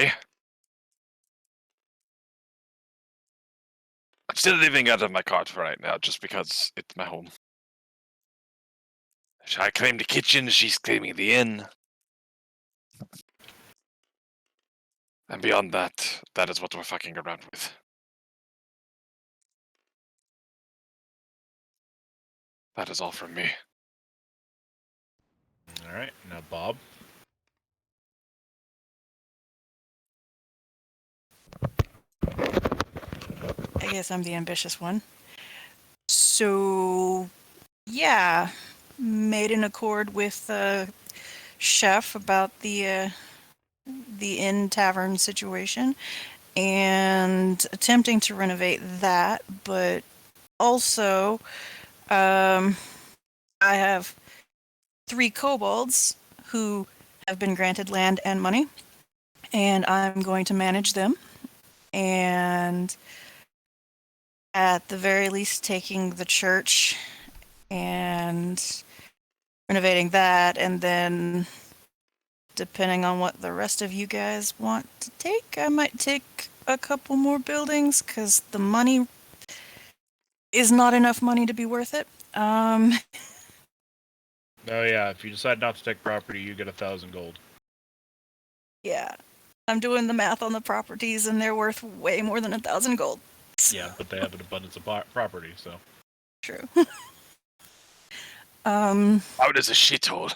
way. I'm still living out of my cart for right now, just because it's my home. I claim the kitchen, she's claiming the inn. And beyond that, that is what we're fucking around with. That is all from me. Alright, now Bob. I guess I'm the ambitious one. So, yeah, made an accord with the chef about the inn tavern situation, and attempting to renovate that, but also, I have 3 kobolds who have been granted land and money, and I'm going to manage them, and at the very least taking the church and renovating that, and then depending on what the rest of you guys want to take, I might take a couple more buildings, because the money is not enough money to be worth it. Oh yeah, if you decide not to take property, you get 1,000 gold. Yeah, I'm doing the math on the properties, and they're worth way more than 1,000 gold. Yeah, but they have an abundance of property, so. True. Out as a shithole.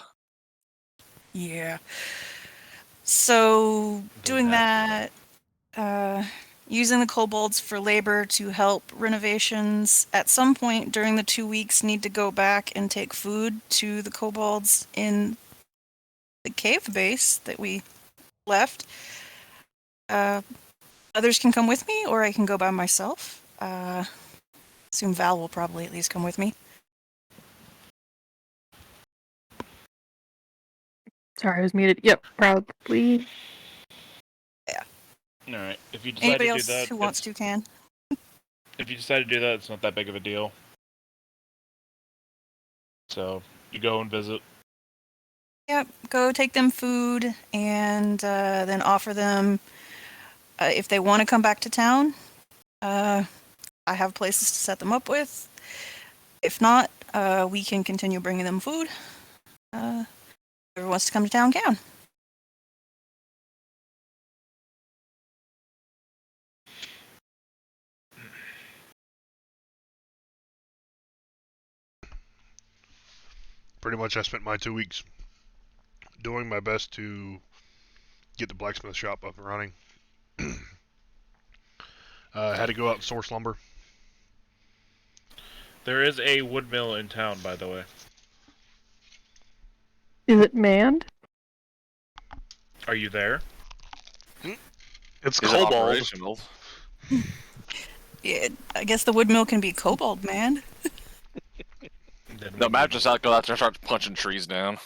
Yeah. So doing That's that, using the kobolds for labor to help renovations. At some point during the 2 weeks, need to go back and take food to the kobolds in the cave base that we left. Others can come with me, or I can go by myself. Assume Val will probably at least come with me. Sorry, I was muted. Yep, probably. Alright, if you decide Anybody to do else that, who wants to can. if you decide to do that, it's not that big of a deal. So, you go and visit. Yep, go take them food, and then offer them, if they want to come back to town, I have places to set them up with. If not, we can continue bringing them food. Whoever wants to come to town can. Pretty much I spent my 2 weeks doing my best to get the blacksmith shop up and running. Had to go out and source lumber. There is a wood mill in town, by the way. Is it manned? Are you there? It's Is it kobold. operational? Yeah, I guess the wood mill can be kobold, man. No, Matt just go out there and start punching trees down.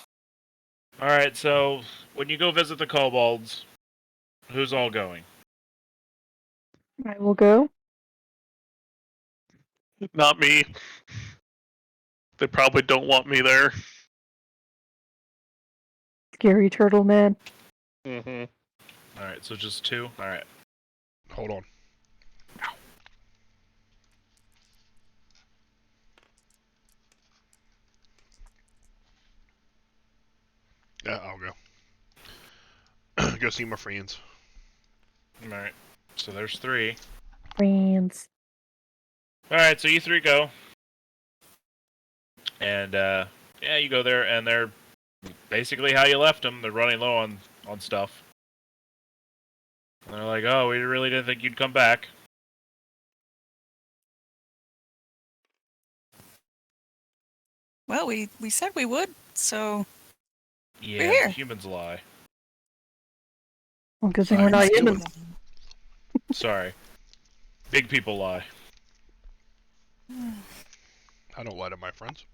Alright, so, when you go visit the kobolds, who's all going? I will go. Not me. They probably don't want me there. Scary turtle man. Mm-hmm. Alright, so just 2? Alright. Hold on. Yeah, I'll go. Go see my friends. Alright, so there's 3. Friends. Alright, so you 3 go. And, yeah, you go there, and they're basically how you left them. They're running low on stuff. And they're like, oh, we really didn't think you'd come back. Well, we said we would, so Yeah, We're here. humans lie. Well, good thing we're not Science. humans. Sorry. Big people lie. I don't lie to my friends.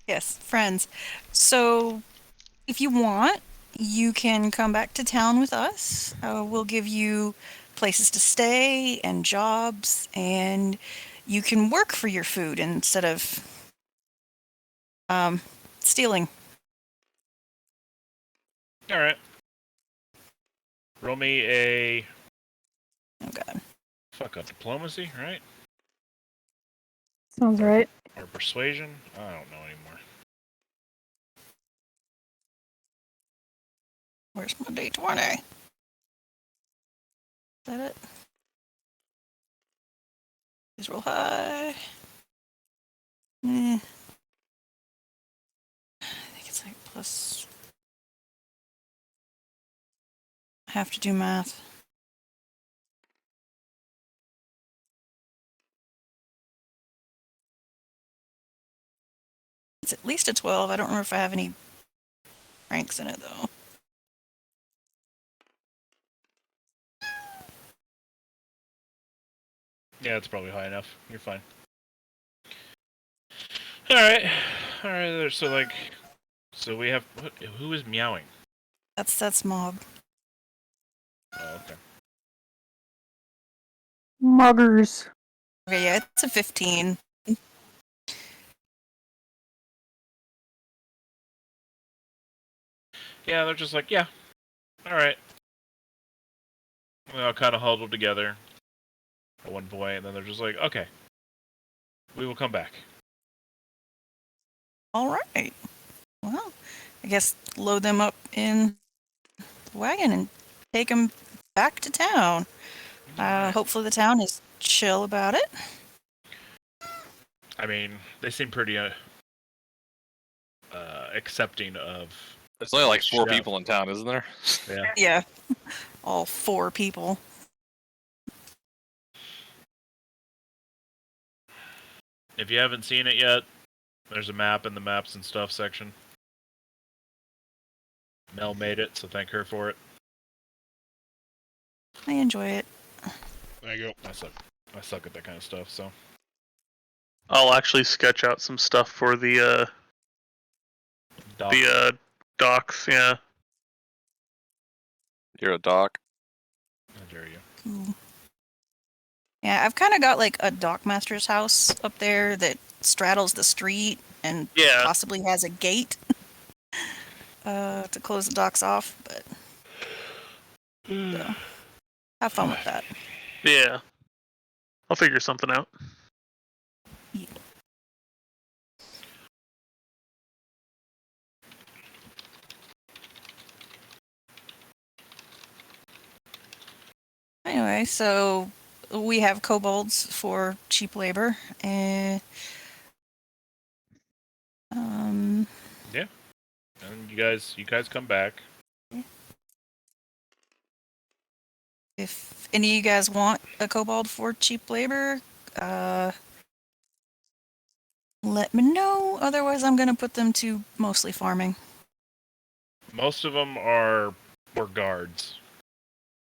Yes, friends. So, if you want, you can come back to town with us. We'll give you places to stay and jobs, and you can work for your food instead of stealing. Alright. Roll me a Oh god. diplomacy, right? Sounds right. Or persuasion? I don't know anymore. Where's my D20? Is that it? Please roll high. I think it's like plus. I have to do math. It's at least a 12. I don't remember if I have any ranks in it though. Yeah, it's probably high enough. You're fine. Alright. Alright, so we have, who is meowing? That's mob. Oh, okay. Muggers. Okay, yeah, it's a 15. Yeah, they're just like, yeah, alright. We all kind of huddled together at one point, and then they're just like, okay, we will come back. All right. Well, I guess load them up in the wagon and take them back to town. Hopefully the town is chill about it. I mean, they seem pretty accepting of. There's only like 4 Yeah. people in town, isn't there? Yeah. Yeah. All 4 people. If you haven't seen it yet, there's a map in the maps and stuff section. Mel made it, so thank her for it. I enjoy it. There you go. I suck at that kind of stuff, so. I'll actually sketch out some stuff for the Doc. docs. Yeah. You're a doc. How dare you? Cool. Yeah, I've kind of got like a dockmaster's house up there that straddles the street and Yeah. possibly has a gate to close the docks off, but so, have fun with that. Yeah. I'll figure something out. Yeah. Anyway, so we have kobolds for cheap labor, and And you guys come back. if any of you guys want a kobold for cheap labor, let me know. Otherwise, I'm gonna put them to mostly farming. Most of them were guards,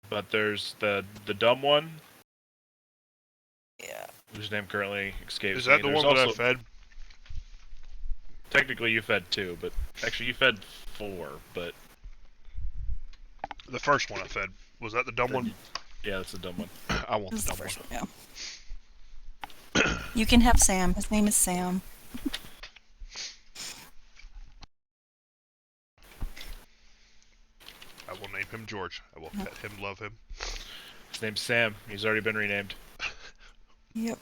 but there's the dumb one, Yeah. whose name currently escapes Is that me. the There's one that I also- fed? Technically, you fed 2, but actually you fed 4. But The first one I fed. Was that the dumb one? yeah, that's the dumb one. I want This the is the dumb first one. one, yeah. You can have Sam. His name is Sam. I will name him George. I will pet him, love him. His name's Sam. He's already been renamed. Yep.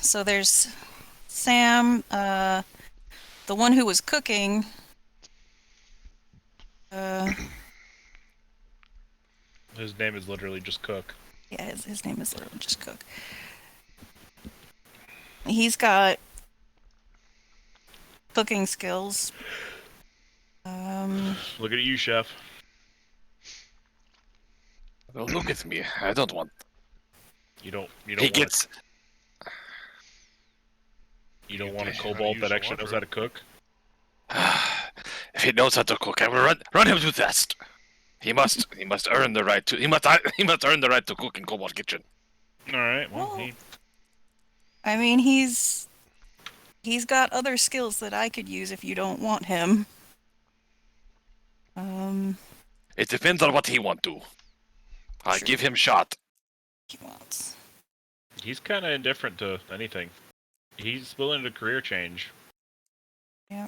So there's Sam, the one who was cooking. His name is literally just Cook. Yeah, his name is literally just Cook. He's got cooking skills. Look at you, chef. Well, look at me. I don't want. You don't He want gets. you don't want a teach him how to kobold use that a actually knows wardrobe. how to cook. If he knows how to cook, I will run him to test. He must earn the right to. He must earn the right to cook in Kobold Kitchen. All right. Well, Well, I mean, he's got other skills that I could use if you don't want him. It depends on what he want to. I Sure. give him shot. He wants. he's kind of indifferent to anything. He's willing to career change. Yeah.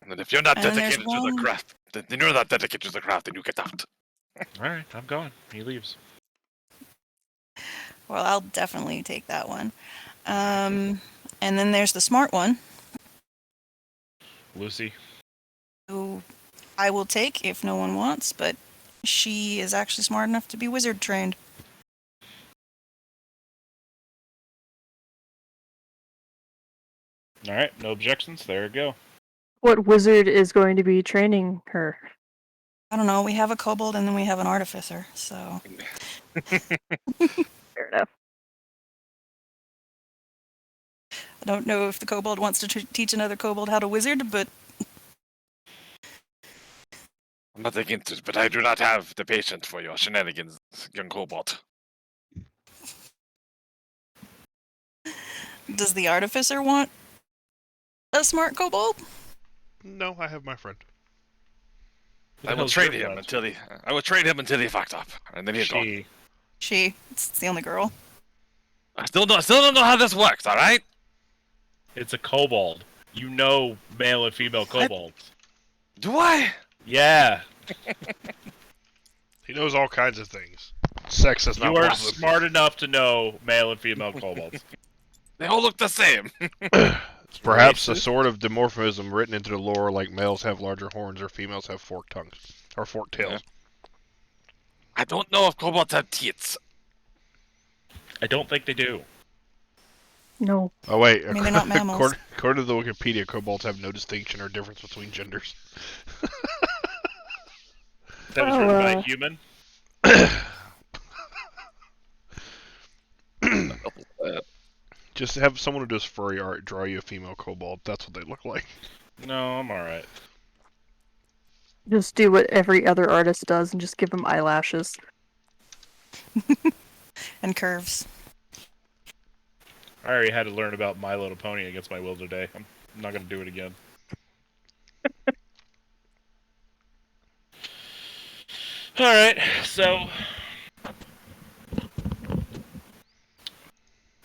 And if you're not And then there's dedicated to the one- craft, then you're not dedicated to the craft, and you get out. All right, I'm gone. He leaves. Well, I'll definitely take that one. And then there's the smart one, Lucy. who I will take if no one wants, but she is actually smart enough to be wizard trained. All right, no objections. There we go. What wizard is going to be training her? I don't know, we have a kobold and then we have an artificer, so... Fair enough. I don't know if the kobold wants to teach another kobold how to wizard, but I'm not against it, but I do not have the patience for your shenanigans, young kobold. does the artificer want a smart kobold? No, I have my friend. Who the I will hell's trade your him friend? until he. I will trade him until he fucked up, and then he's gone. She. It's the only girl. I still don't know how this works. All right. It's a kobold. You know male and female kobolds. Do I? Yeah. He knows all kinds of things. Sex is not You one are of them. smart enough to know male and female kobolds. They all look the same. Perhaps a Racist. sort of dimorphism written into the lore, like males have larger horns or females have forked tongues or forked tails. I don't know if kobolds have teats. I don't think they do. No. Oh wait, I mean, they're not mammals. According to the Wikipedia, kobolds have no distinction or difference between genders. That was Well, written by a human. Just have someone who does furry art draw you a female kobold. That's what they look like. No, I'm alright. Just do what every other artist does and just give them eyelashes. And curves. I already had to learn about My Little Pony against my will today. I'm not gonna do it again. Alright, so...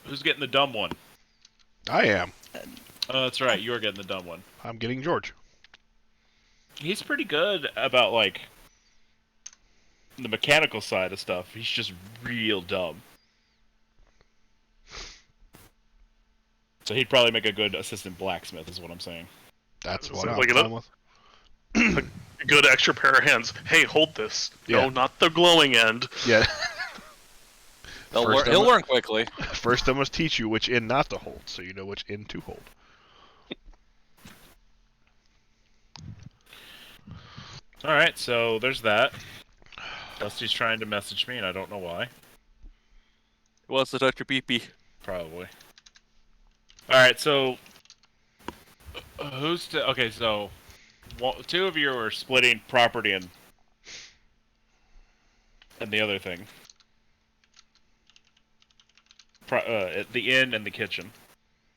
Who's getting the dumb one? I am. Oh, that's right, you're getting the dumb one. I'm getting George. He's pretty good about, like, the mechanical side of stuff. He's just real dumb. So he'd probably make a good assistant blacksmith, is what I'm saying. That's So what I'm look it going up. with. Good extra pair of hands. Hey, hold this. Yeah. No, not the glowing end. Yeah. He'll First learn. He'll I'm- learn quickly. First, I must teach you which end not to hold, so you know which end to hold. Alright, so there's that. Dusty's trying to message me, and I don't know why. Who wants to touch your pee-pee? Probably. Alright, so... Who's to... Okay, so... two of you are splitting property and the other thing. At the inn and the kitchen.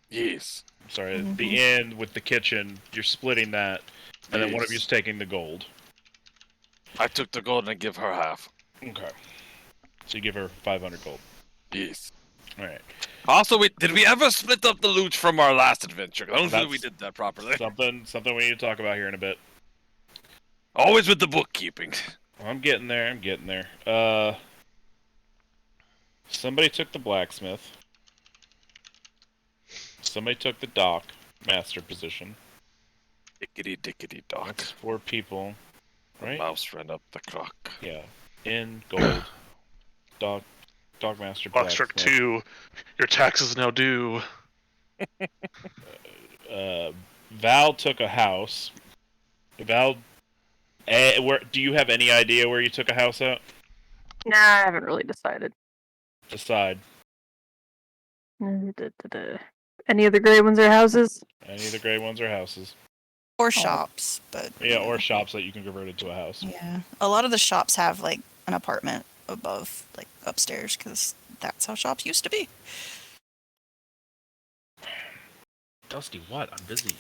Yes. Sorry, the inn with the kitchen, you're splitting that, and then one of Yes. you's taking the gold. I took the gold and I give her half. Okay. So you give her 500 gold. Yes. Alright. Also, did we ever split up the loot from our last adventure? I don't think we That's- did that properly. Something we need to talk about here in a bit. Always with the bookkeeping. I'm getting there, somebody took the blacksmith. Somebody took the dock master position. Dickety dickety dock. That's 4 people. The Right? mouse ran up the clock. Yeah. In gold. Dog master Blackstruck blacksmith. 2. Your taxes now due. Val took a house. Val, where do you have any idea where you took a house at? Nah, I haven't really decided. Decide. Any other gray ones or houses? Any of the gray ones or houses. Or shops, but... Yeah, or shops that you can convert into a house. Yeah. A lot of the shops have, like, an apartment above, like, upstairs, because that's how shops used to be. Dusty, what? I'm busy.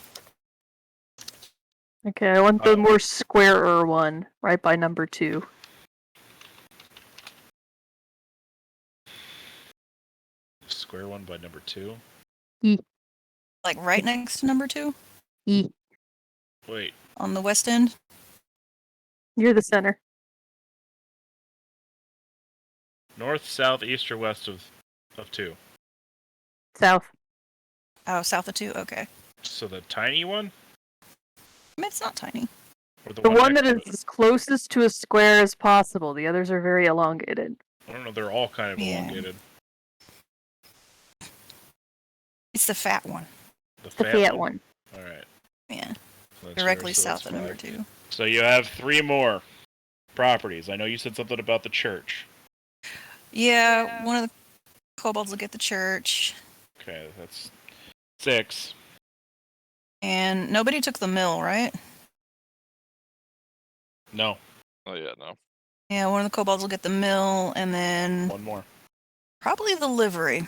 Okay, I want the more squarer one, right by number 2. Square one by number 2. Like, right next to number 2 E. Wait, on the west end. You're the center. North, south, east, or west of 2. South. Oh, south of 2? Okay. So the tiny one? I mean, it's not tiny. Or The one next that to is it? as closest to a square as possible. The others are very elongated. I don't know, they're all kind of Yeah. elongated. It's the fat one. The The fat one. Alright. Yeah. So that's Directly yours, so that's south of number 5. 2. So you have 3 more properties. I know you said something about the church. Yeah, one of the kobolds will get the church. Okay, that's 6. And nobody took the mill, right? No, Oh yeah, no. Yeah, one of the kobolds will get the mill, and then 1 more. probably the livery.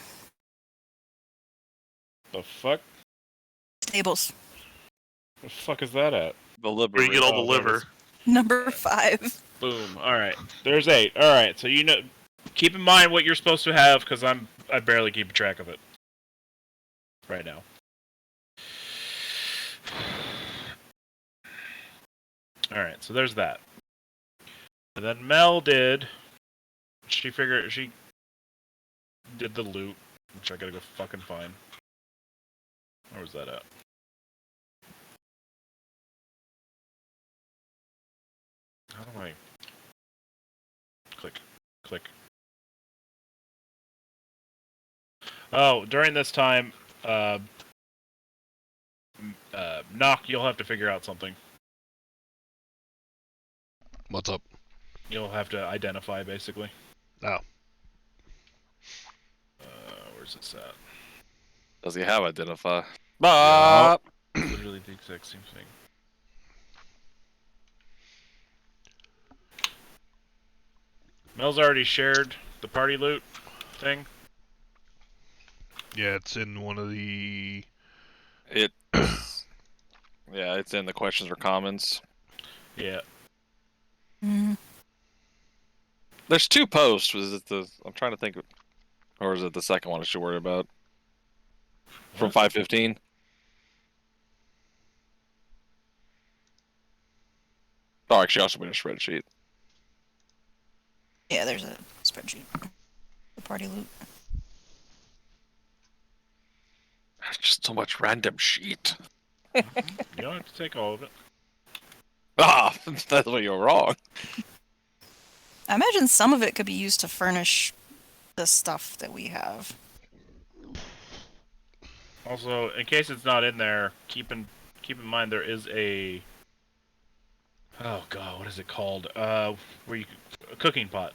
The fuck? Stables. The fuck is that at? The Where livery. you get all the Oh, there it liver. is. Number 5. Boom. Alright. There's 8. Alright, so you know, keep in mind what you're supposed to have, because I barely keep track of it. Right now. Alright, so there's that. And then Mel did... She did the loot, which I gotta go fucking find. Where was that at? How do I... Click. Oh, during this time, Knock, you'll have to figure out something. What's up? You'll have to identify, basically. Oh. Where's this at? Does he have identify? Literally the exact same thing. Mel's already shared the party loot thing. Yeah, it's in one of the. It. Yeah, it's in the questions or comments. Yeah. Mm. There's 2 posts. Was it the? I'm trying to think. Or is it the second one I should worry about? From 515. Oh, actually, also been a spreadsheet. Yeah, there's a spreadsheet. The party loot. There's just so much random shit. You don't have to take all of it. Ah, that's where you're wrong. I imagine some of it could be used to furnish the stuff that we have. Also, in case it's not in there, keep in mind there is a... Oh god, what is it called? Where you... A cooking pot.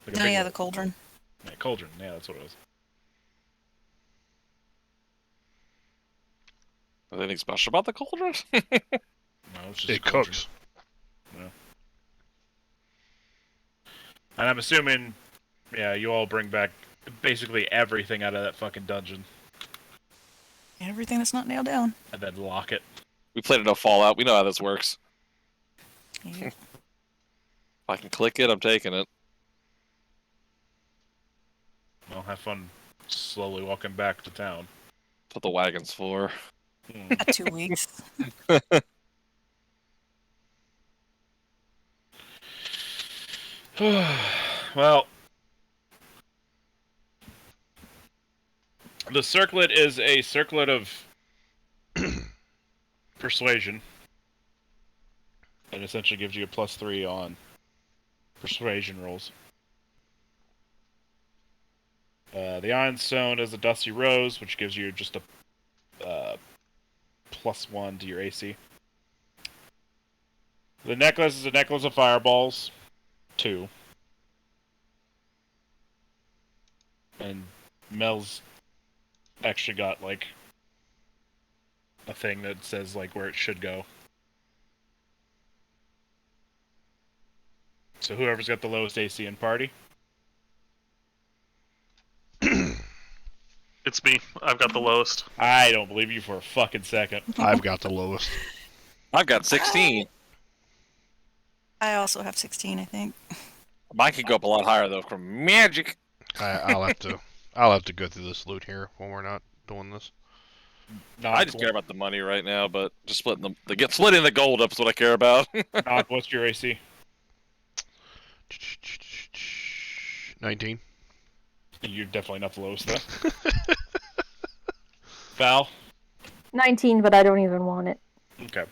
Like a Oh big yeah, one. the cauldron. Yeah, cauldron, yeah, that's what it was. Is there anything special about the cauldron? No, it's just a It cauldron. cooks. And I'm assuming, yeah, you all bring back basically everything out of that fucking dungeon. Everything that's not nailed down. And then lock it. We played enough Fallout. We know how this works. Yeah. If I can click it, I'm taking it. Well, have fun slowly walking back to town. That's what the wagon's for. Got 2 weeks. Well, the circlet is a circlet of persuasion. It essentially gives you a +3 on persuasion rolls. The Ironstone is a Dusty Rose, which gives you just a +1 to your AC. The necklace is a necklace of fireballs, 2. And Mel's actually got, like, a thing that says, like, where it should go. So whoever's got the lowest AC in party. It's me. I've got the lowest. I don't believe you for a fucking second. I've got the lowest. I've got 16. I also have 16, I think. Mine could go up a lot higher though from magic. I'll have to go through this loot here when we're not doing this. Knock, I just care about the money right now, but just splitting splitting the gold up is what I care about. Knock, what's your AC? 19. You're definitely not the lowest though. Val? 19, but I don't even want it. Okay.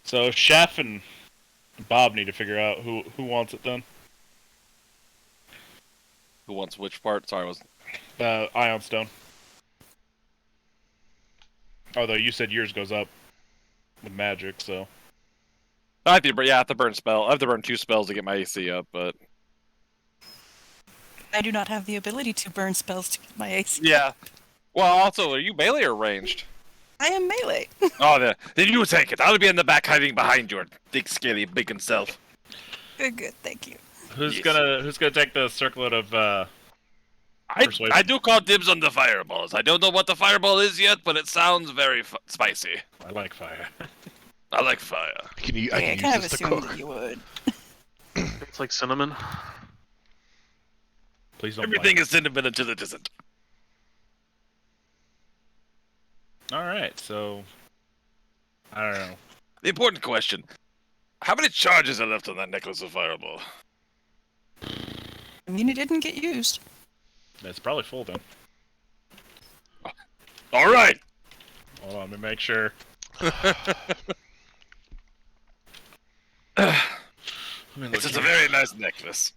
So Chef and Bob need to figure out who wants it then. Who wants which part? Sorry, I was. Ion Stone. Although you said yours goes up with magic, so. I have to burn spell. I have to burn 2 spells to get my AC up, but I do not have the ability to burn spells to get my AC. yeah. Well, also, are you melee or ranged? I am melee. Oh, then you take it. I'll be in the back hiding behind your thick, scaly, bacon self. Good, thank you. Who's Yes. gonna take the circlet of Persuasion? I do call dibs on the fireballs. I don't know what the fireball is yet, but it sounds very spicy. I like fire. I like fire. I can I use kind of this to assumed cook. that you would. It's like cinnamon. Please don't Everything is cinnamon until it isn't. Alright, so I don't know. The important question: how many charges are left on that necklace of fireball? I mean, it didn't get used. It's probably full then. All right. Hold on, let me make sure. This is a very nice necklace.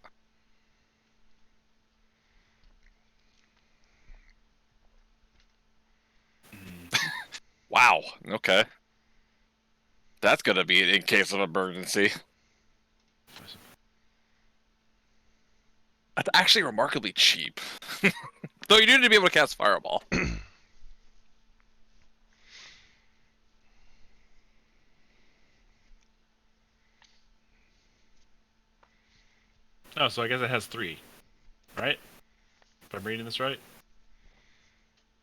Wow. Okay. That's gonna be in case of emergency. That's actually remarkably cheap. Though you do need to be able to cast Fireball. Oh, so I guess it has 3, right? If I'm reading this right?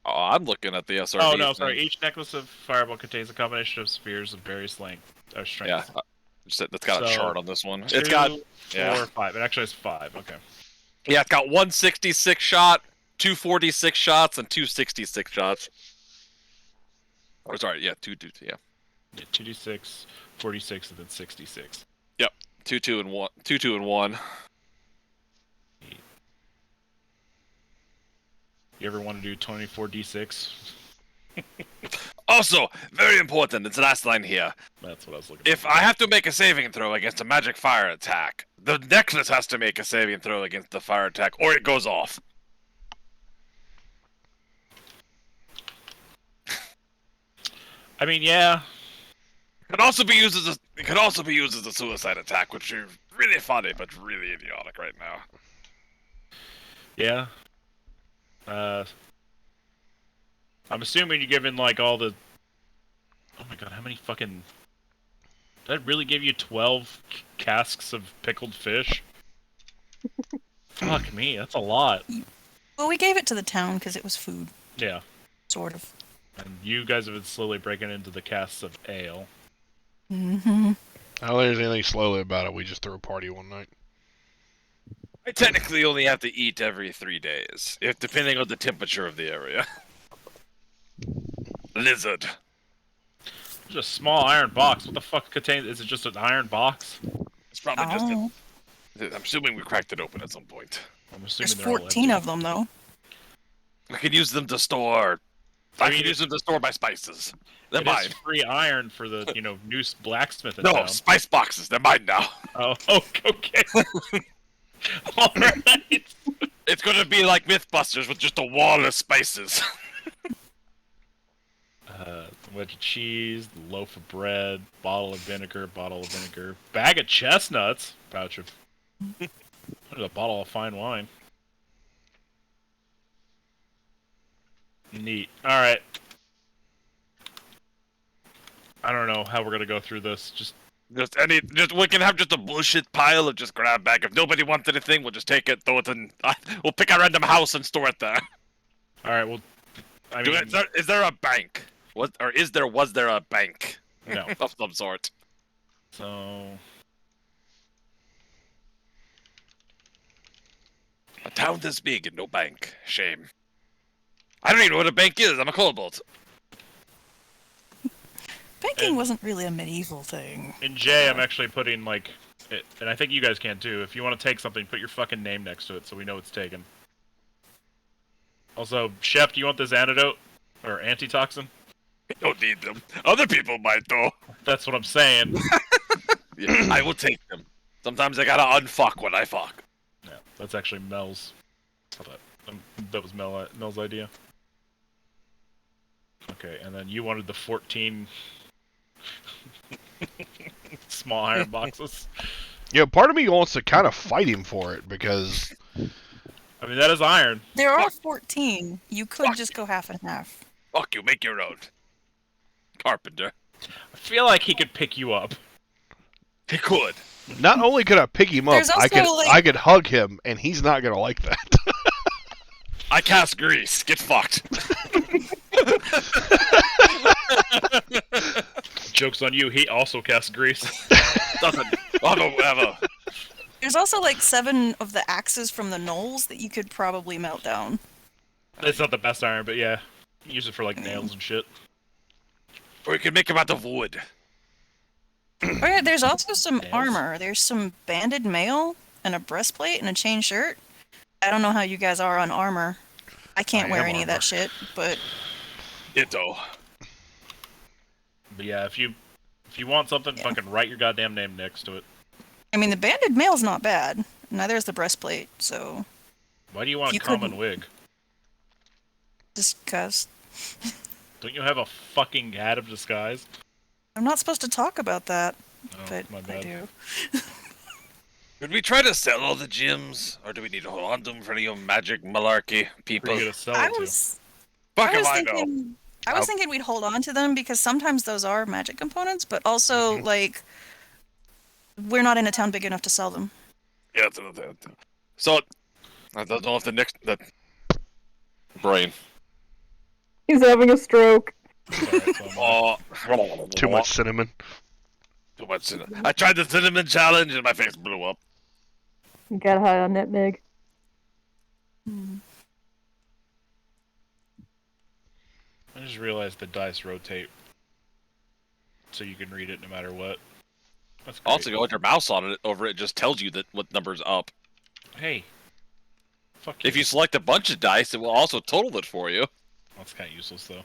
Oh, I'm looking at the SRD. Oh no, thing. sorry. Each necklace of fireball contains a combination of spheres of various length or strength. Yeah, it's got a So, chart on this one. 2, It's got 4, 5. It actually has 5. Okay. yeah, it's got 166 shot, 246 shots, and 266 shots. Or sorry, yeah, two, yeah. Yeah, 2d6, 46, and then 66. Yep, 2, 2, and 1. You ever want to do 24d6? Also, very important, it's the last line here. That's what I was looking If I have to make a saving throw against a magic fire attack, the necklace has to make a saving throw against the fire attack, or it goes off. I mean, yeah. It could also be used as a suicide attack, which is really funny but really idiotic right now. Yeah. I'm assuming you're given, like, all the... Oh my god, how many fucking... Did that really give you 12 casks of pickled fish? Fuck me, that's a lot. Well, we gave it to the town because it was food, Yeah. sort of. And you guys have been slowly breaking into the casks of ale. Mm-hmm. I don't think there's anything slowly about it. We just threw a party one night. I technically only have to eat every 3 days, if depending on the temperature of the area. Lizard. There's a small iron box. What the fuck contains... Is it just an iron box? It's probably just. Oh, I'm assuming we cracked it open at some point. I'm assuming there's they're all 14 empty. of them, though. I could use them to store. I I mean, could use them to store my spices. They're It mine. is free iron for the, new blacksmith in No, town. spice boxes. They're mine now. Oh, okay. Alright. It's gonna be like MythBusters with just a wall of spices. Wedge of cheese, loaf of bread, bottle of vinegar, bag of chestnuts, pouch of... There's a bottle of fine wine. Neat. Alright. I don't know how we're gonna go through this. Just We can have just a bullshit pile of just grab bag. If nobody wants anything, we'll just take it, throw it in. We'll pick a random house and store it there. alright, well... I mean, Is there a bank? Was there a bank no. of some sort? So... A town this big and no bank. Shame. I don't even know what a bank is. I'm a kobold. Banking And- wasn't really a medieval thing. In J, I'm actually putting, like, it, and I think you guys can too. If you want to take something, put your fucking name next to it so we know it's taken. Also, Chef, do you want this antidote? Or antitoxin? I don't need them. Other people might, though. That's what I'm saying. Yeah, I will take them. Sometimes I gotta unfuck when I fuck. Yeah, that's actually Mel's. That was Mel's idea. Okay, and then you wanted the 14 small iron boxes. Yeah, part of me wants to kind of fight him for it because I mean, that is iron. There are 14. You could just go half and half. Fuck you, make your own. Carpenter. I feel like he could pick you up. He could. not only could I pick him up, There's also, like- I could hug him, and he's not gonna like that. I cast grease. Get fucked. Joke's on you, he also casts grease. Doesn't. Whatever. There's also like 7 of the axes from the gnolls that you could probably melt down. It's not the best iron, but yeah. Use it for, like, nails and shit. Or you can make them out of wood. Oh yeah, there's also some Nails. armor. There's some banded mail and a breastplate and a chain shirt. I don't know how you guys are on armor. I can't I wear am any of armor. that shit, but Ditto. But yeah, if you want something, Yeah. fucking write your goddamn name next to it. I mean the banded mail's not bad. Neither is the breastplate, so Why do you want a You common couldn't- wig? just cause Don't you have a fucking hat of disguise? I'm not supposed to talk about that, Oh, but my I bad. do. Should we try to sell all the gems, or do we need to hold on to them for any magic malarkey Where people? you gonna sell I it to? was Fuck I if was I know. thinking I was thinking we'd hold on to them because sometimes those are magic components, but also like we're not in a town big enough to sell them. Yeah, so I don't know if the brain. He's having a stroke. Sorry, so am I. Oh, Too much cinnamon. Too much cinnamon. I tried the cinnamon challenge and my face blew up. You got high on nutmeg. I just realized the dice rotate, so you can read it no matter what. That's great. Also, with your mouse on it over it just tells you that what number's up. Hey. Fuck If you select a bunch of dice, it will also total it for you. That's kind of useless, though.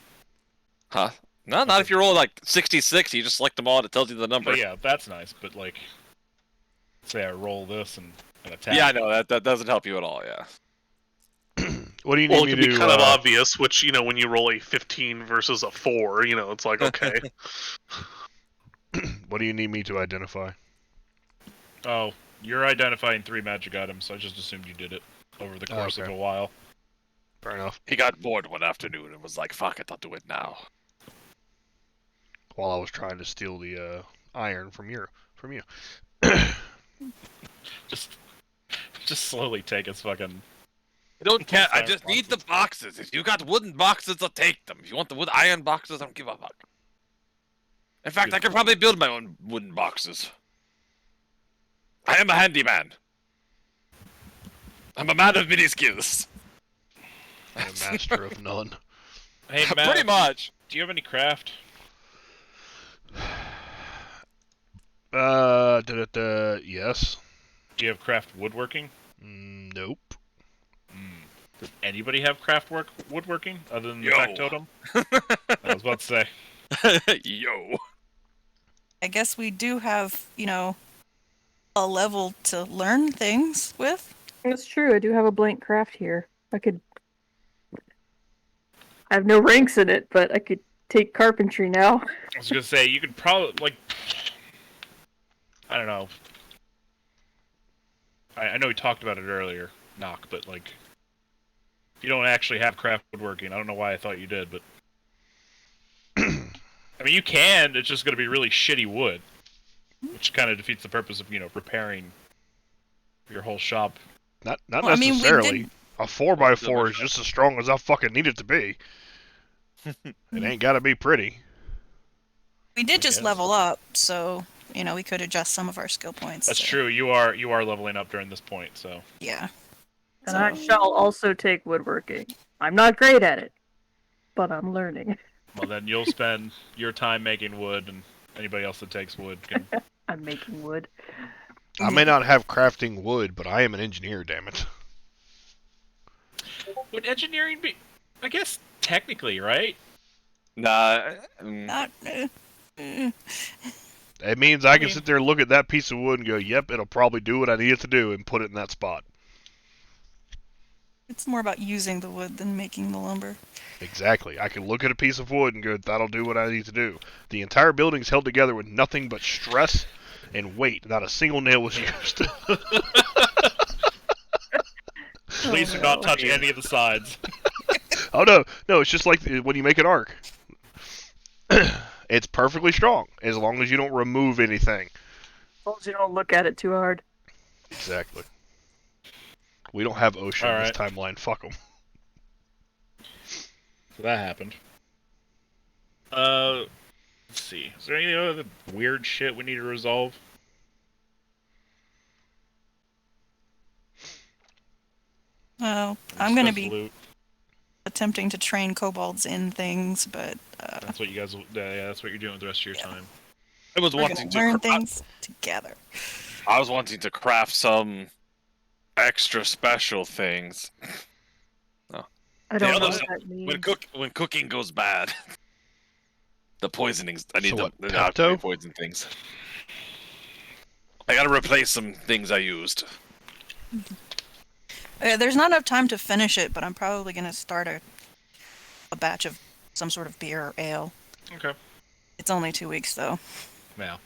Huh? No, not if you roll like 66. You just select them all and it tells you the number. But yeah, that's nice, but like... Say I roll this and attack. Yeah, I know that doesn't help you at all. Yeah. What do you need Well, it me can to be do? kind of obvious, which, you know, when you roll a 15 versus a 4, you know, it's like, okay. What do you need me to identify? Oh, you're identifying 3 magic items, so I just assumed you did it over the course of okay. a while. Fair enough. He got bored one afternoon and was like, "Fuck it, I'll do it now." While I was trying to steal the iron from you. Just slowly take his fucking... I don't care. I Iron just need the boxes. boxes. If you got wooden boxes, I'll take them. If you want the wood iron boxes, I don't give a fuck. In fact, I could probably build my own wooden boxes. I am a handyman. I'm a man of many skills. I'm a master of none. Hey, Matt, Pretty much. do you have any craft? Yes. Do you have craft woodworking? Nope. Does anybody have woodworking other than the Yo. factotum? I was about to say. Yo. I guess we do have, a level to learn things with. It's true, I do have a blank craft here. I have no ranks in it, but I could take carpentry now. I was gonna say you could probably like. I don't know. I know we talked about it earlier, Knock, but like, if you don't actually have craft woodworking, I don't know why I thought you did, but I mean you can. It's just gonna be really shitty wood, which kind of defeats the purpose of repairing your whole shop. Not Well, I mean, we necessarily. did- A 4x4 is just as strong as I fucking need it to be. It ain't gotta be pretty. We did just guess. level up, so we could adjust some of our skill points. That's so, true. You are leveling up during this point, so Yeah. And I shall also take woodworking. I'm not great at it, but I'm learning. Well, then you'll spend your time making wood, and anybody else that takes wood can. I'm making wood. I may not have crafting wood, but I am an engineer, damn it. Would engineering be? I guess technically, right? Nah. Not. It means I can sit there and look at that piece of wood and go, yep, it'll probably do what I need it to do, and put it in that spot. It's more about using the wood than making the lumber. Exactly. I can look at a piece of wood and go, that'll do what I need to do. The entire building's held together with nothing but stress and weight. Not a single nail was used. Please do not touch any of the sides. Oh, no. No, it's just like when you make an arc. It's perfectly strong, as long as you don't remove anything. As long as you don't look at it too hard. Exactly. We don't have ocean in this Alright. timeline. Fuck them. So that happened. Let's see. Is there any other weird shit we need to resolve? Well, I'm going to Discuss be loot. attempting to train kobolds in things, but That's what you guys. Yeah, that's what you're doing with the rest of your time. I was we're going wanting to learn to. things together. I was wanting to craft some extra special things. I don't know other what side- that means. When cooking goes bad, the poisonings. I need So to what, not Pepto? poison things. I gotta replace some things I used. There's not enough time to finish it, but I'm probably going to start a batch of some sort of beer or ale. Okay. It's only 2 weeks, though. Yeah.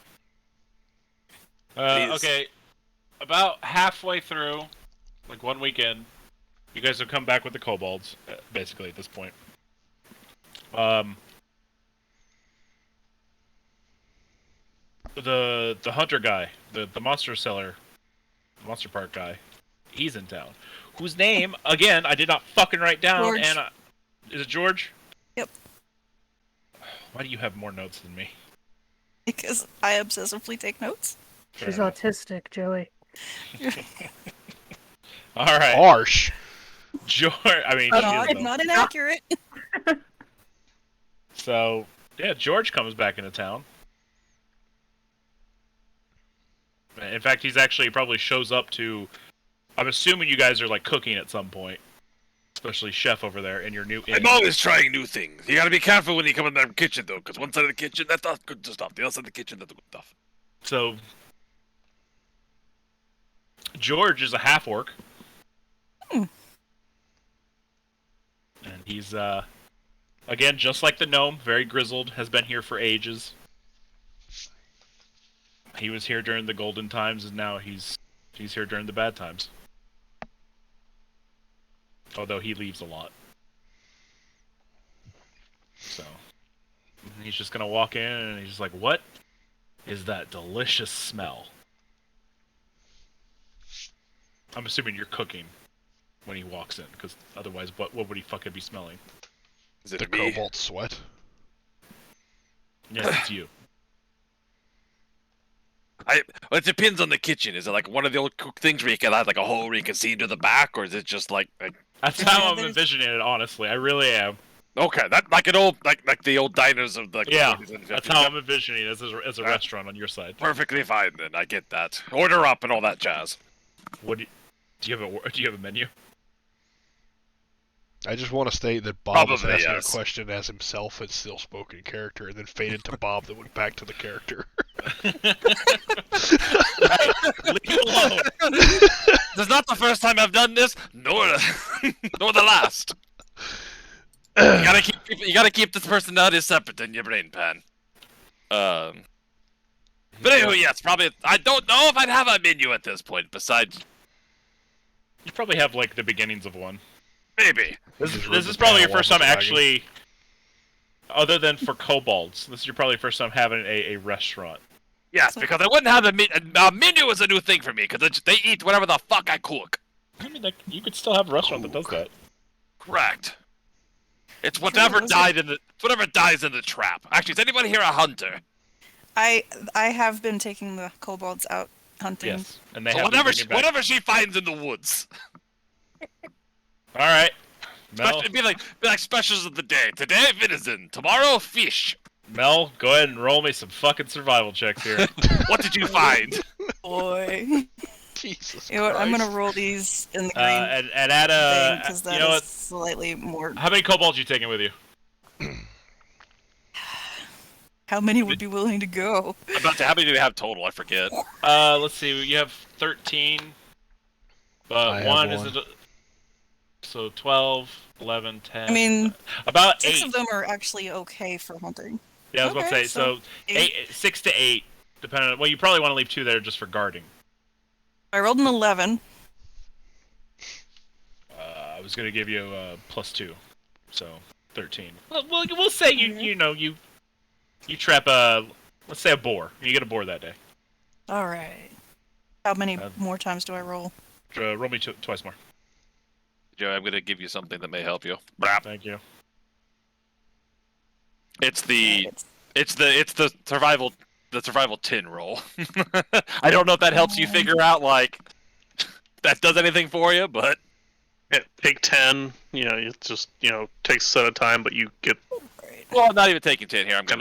Please. Okay. About halfway through, like 1 weekend, you guys have come back with the kobolds, basically at this point. The hunter guy, the monster seller, the monster park guy, he's in town. Whose name, again, I did not fucking write down. George. And is it George? Yep. Why do you have more notes than me? Because I obsessively take notes. Fair She's enough. autistic, Joey. All right, Harsh. George. I mean, she Not, is, though. not inaccurate. So yeah, George comes back into town. In fact, he's actually probably shows up to. I'm assuming you guys are like cooking at some point, especially Chef over there in your new inn. I'm always trying new things. You gotta be careful when you come in the kitchen, though, because one side of the kitchen, that's not good stuff. The other side of the kitchen, that's the good stuff. So George is a half orc, and he's again just like the gnome, very grizzled, has been here for ages. He was here during the golden times, and now he's here during the bad times. Although he leaves a lot. So he's just gonna walk in and he's just like, "What is that delicious smell?" I'm assuming you're cooking when he walks in, because otherwise, what would he fucking be smelling? Is it The me? cobalt sweat. Yes, it's you. Well, it depends on the kitchen. Is it like one of the old cook things where you can have like a hole where you can see into the back, or is it just like That's Yeah, how I'm there's- envisioning it. Honestly, I really am. okay, that like an old like the old diners of the Yeah, 40s and that's 50s. how I'm envisioning it as a Yeah. restaurant on your side. Perfectly fine then. I get that. Order up and all that jazz. What do you have a menu? I just want to state that Bob was Probably, asking yes. a question as himself and still spoken character, and then faded to Bob that went back to the character. Leave it alone. This is not the first time I've done this, nor nor the last. You gotta keep this personality separate in your brain pan. But anyway, yes, probably. I don't know if I'd have a menu at this point. Besides, You probably have like the beginnings of one. maybe. This Just rip is the probably your panel first off time the wagon. actually, other than for kobolds, this is your probably first time having a restaurant. Yes, because I wouldn't have a menu is a new thing for me because they eat whatever the fuck I cook. I mean, like, you could still have a restaurant that does that. Correct. It's whatever those died in the whatever dies in the trap. Actually, is anybody here a hunter? I have been taking the kobolds out hunting. Yes, and they So have whatever she Back. finds in the woods. All right, Mel, It'd be like specials of the day. Today venison, tomorrow fish. Mel, go ahead and roll me some fucking survival checks here. What did you find? Boy. Jesus You know what, I'm Christ. gonna roll these in the green And add thing, because you that know is what? slightly more... How many kobolds you taking with you? How many would be willing to go? How many do we have total? I forget. Let's see. You have 13, but I have one one. isn't. So 12, 11, 10. I mean, about 6 8. of them are actually okay for hunting. Yeah, I was about to Okay, say. So eight. 6 to 8, depending on. Well, you probably want to leave 2 there just for guarding. I rolled an 11. I was gonna give you +2, so 13. Well, we'll say you trap let's say a boar. You get a boar that day. Alright. How many Uh, more times do I roll? Roll me twice more. Joe, I'm gonna give you something that may help you. Thank you. It's the survival tin roll. I don't know if that helps you figure out like that does anything for you, but Yeah, take 10. You know, it just takes a set of time, but you get Great. well, I'm not even taking 10 here. I'm kind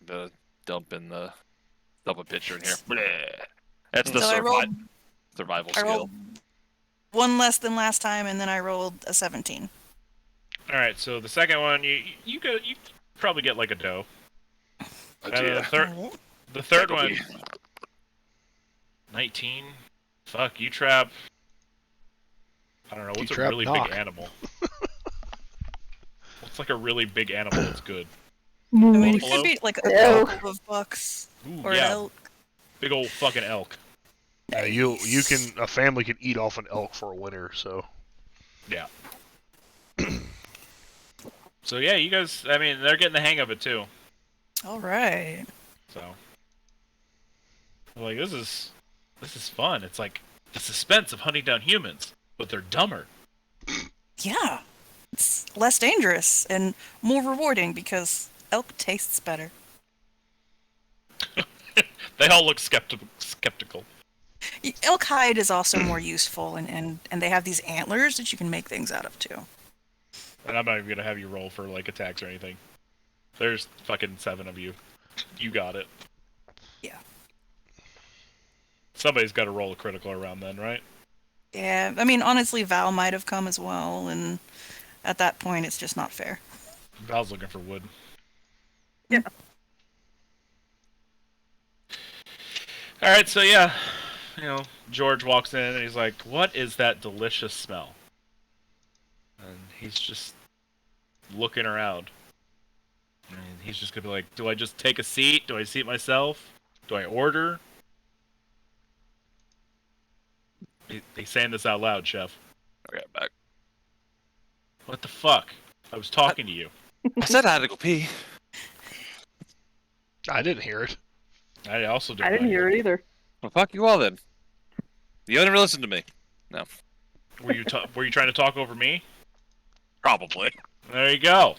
gonna of dump a picture in here. Bleh. That's the So I rolled, survival I skill. rolled 1 less than last time, and then I rolled a 17. All right. So the second one, you probably get like a doe. Oh, The third one, 19. Fuck, you trap. I don't know. What's a trap really Doc. big animal? What's like a really big animal that's good? I mean, it Buffalo? could be like a Elk. couple of bucks Ooh, or an yeah, elk. big old fucking elk. A family can eat off an elk for a winter, so. Yeah. So yeah, you guys. I mean, they're getting the hang of it too. Alright. So, like, this is fun. It's like the suspense of hunting down humans, but they're dumber. Yeah. It's less dangerous and more rewarding because elk tastes better. They all look skeptical. Elk hide is also more useful, and they have these antlers that you can make things out of too. And I'm not even gonna have you roll for like attacks or anything. There's fucking 7 of you. You got it. Yeah. Somebody's got to roll a critical around then, right? Yeah, I mean, honestly, Val might have come as well, and at that point, it's just not fair. Val's looking for wood. Yeah. All right, so yeah, George walks in and he's like, "What is that delicious smell?" And he's just looking around. And he's just gonna be like, "Do I just take a seat? Do I seat myself? Do I order?" He's saying this out loud, Chef. Okay, back. What the fuck? I was talking to you. I said I had to go pee. I didn't hear it. I also I didn't hear it either. Well, fuck you all then. You never listened to me. No, Were you trying to talk over me? probably. There you go.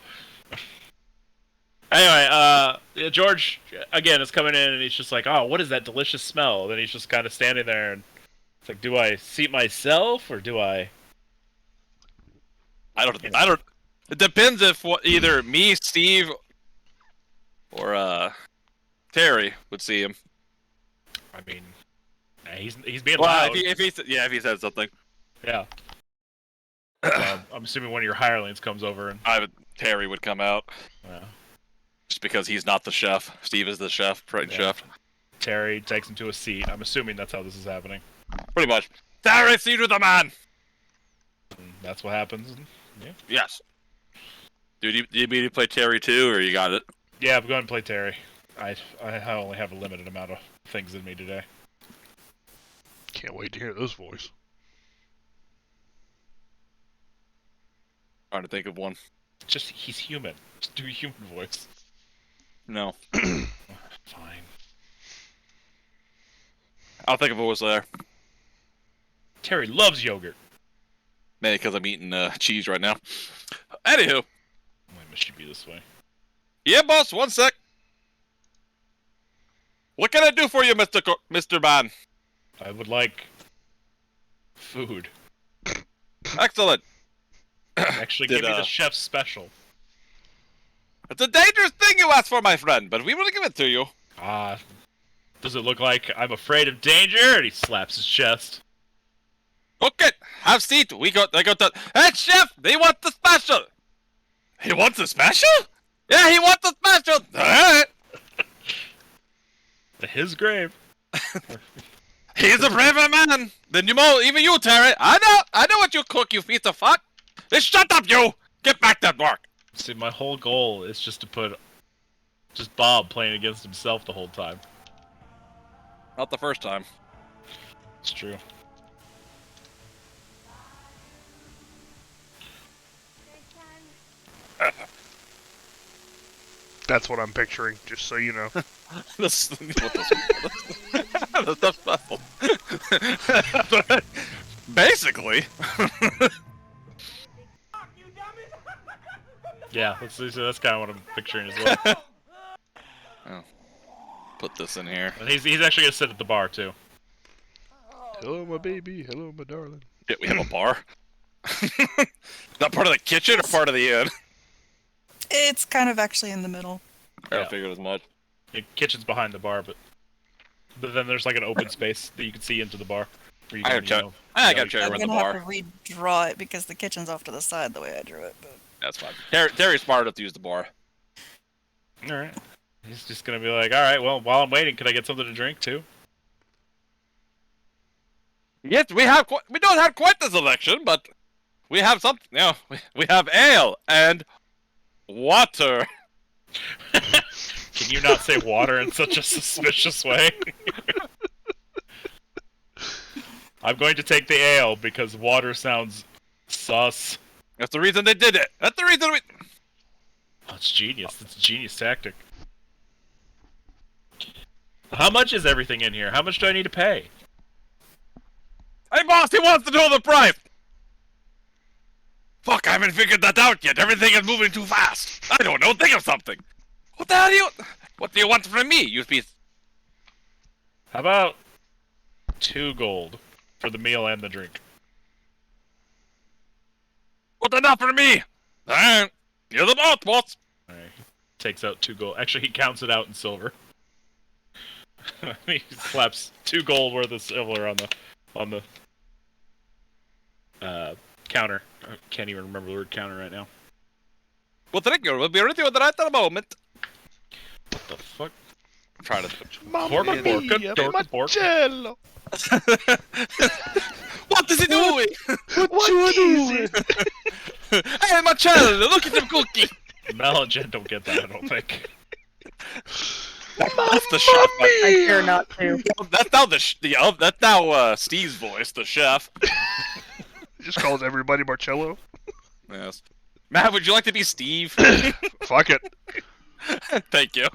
Anyway, George again is coming in and he's just like, "Oh, what is that delicious smell?" And then he's just kind of standing there and it's like, "Do I seat myself or do I?" I don't. It depends if either me, Steve, or Terry would see him. I mean, he's being Well, loud. if he said something, Yeah. I'm assuming one of your hirelings comes over and. Terry would come out just because he's not the chef. Steve is the chef, right? Yeah. Chef. Terry takes him to a seat. I'm assuming that's how this is happening. Pretty much. Terry, seat with the man. And that's what happens. Yeah. Yes. Dude, you need me to play Terry too, or you got it? Yeah, I'm going to play Terry. I only have a limited amount of things in me today. Can't wait to hear this voice. Trying to think of one. Just he's human. Just do a human voice. No. Fine. I'll think of a voice later. Terry loves yogurt. Maybe because I'm eating cheese right now. Anywho. Why must she be this way? Yeah, boss. 1 sec. What can I do for you, Mr. Man? I would like food. Excellent. Actually, Did, give me the chef's special. It's a dangerous thing you asked for, my friend, but we will give it to you. Does it look like I'm afraid of danger? And he slaps his chest. Cook it. Have seat. They got the head chef. They want the special. He wants the special? Yeah, he wants the special. Alright. To his grave. He's a braver man than even you, Terry. I know what you cook, you piece of fuck. Just shut up, you. Get back to work. See, my whole goal is just to put Bob playing against himself the whole time. Not the first time. It's true. That's what I'm picturing, just so you know. This the special. Basically. Yeah, that's kind of what I'm picturing as well. Oh. Put this in here. And he's actually gonna sit at the bar too. Hello, my baby. Hello, my darling. Yeah, we have a bar. Not part of the kitchen or part of the inn? It's kind of actually in the middle. I Yeah. figured as much. The kitchen's behind the bar, but then there's like an open space that you can see into the bar. Where you I can, gotta check. I gotta check I'm around the gonna have bar. to redraw it because the kitchen's off to the side the way I drew it. But That's fine. Terry's smart enough to use the bar. All right. He's just gonna be like, all right, well, while I'm waiting, can I get something to drink too? Yes, we don't have quite the selection, but we have something. You know, we have ale and water. Can you not say water in such a suspicious way? I'm going to take the ale because water sounds sus. That's the reason they did it. That's the reason we. Oh, it's genius. It's a genius tactic. How much is everything in here? How much do I need to pay? Hey, boss, he wants to know the price. Fuck, I haven't figured that out yet. Everything is moving too fast. I don't know. Think of something. What the hell do you? What do you want from me, you piece? How about 2 gold for the meal and the drink? What enough for me? Alright. You're the boss, boss. Alright. Takes out 2 gold. Actually, he counts it out in silver. He slaps 2 gold worth of silver on the counter. I can't even remember the word counter right now. Well, thank you. We'll be ready with the right at the moment. What the fuck? I'm trying to. Mamma mia, Marcello! What is he doing? What is it? Hey, Marcello, look at the cookie. Mel and Jen don't get that, I don't think. That's the chef. I care not to. That's now that's now Steve's voice, the chef. Just calls everybody Marcello. Yes. Matt, would you like to be Steve? Fuck it. Thank you.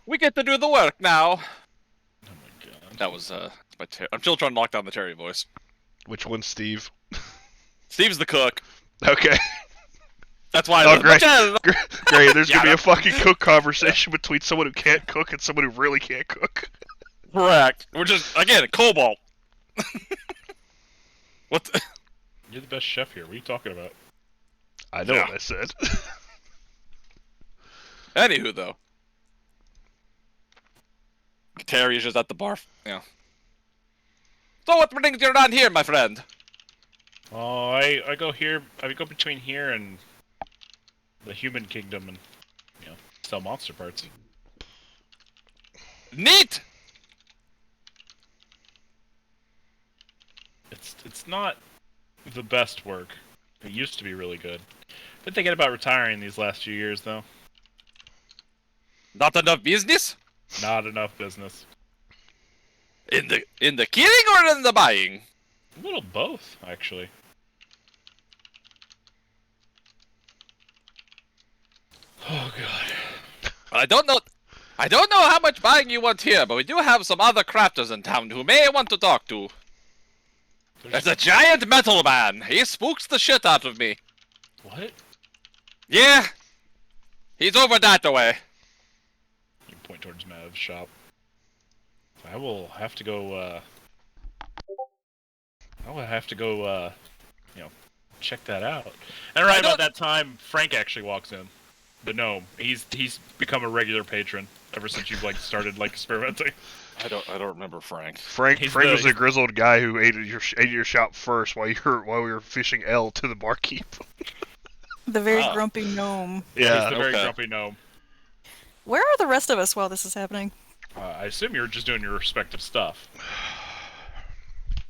We get to do the work now. Oh my god. That was I'm still trying to knock down the Terry voice. Which one's Steve? Steve's the cook. Okay. That's why. Oh, great. Marcello. Great, there's gonna be Yeah, a fucking cook conversation between someone who can't cook and someone who really can't cook. Correct. We're just again cobalt. What? You're the best chef here. What are you talking about? I know Yeah. what I said. Anywho, though, Terry is just at the bar. Yeah. So what brings you around here, my friend? Oh, I go here. I go between here and the human kingdom, and sell monster parts. Neat. It's not the best work. It used to be really good. Been thinking about retiring these last few years, though. Not enough business Not enough business. in the killing or in the buying. A little both, actually. Oh god. I don't know how much buying you want here, but we do have some other crafters in town who may want to talk to. There's a giant metal man. He spooks the shit out of me. What? Yeah. He's over that way. You point towards Mav's shop. I will have to go I'll have to go, check that out. And right about that time, Frank actually walks in. The gnome. He's become a regular patron ever since you've started experimenting. I don't remember Frank. Frank was a grizzled guy who ate at your shop first while we were fishing L to the barkeep. The very grumpy gnome. Yeah, he's the very grumpy gnome. Where are the rest of us while this is happening? I assume you're just doing your respective stuff.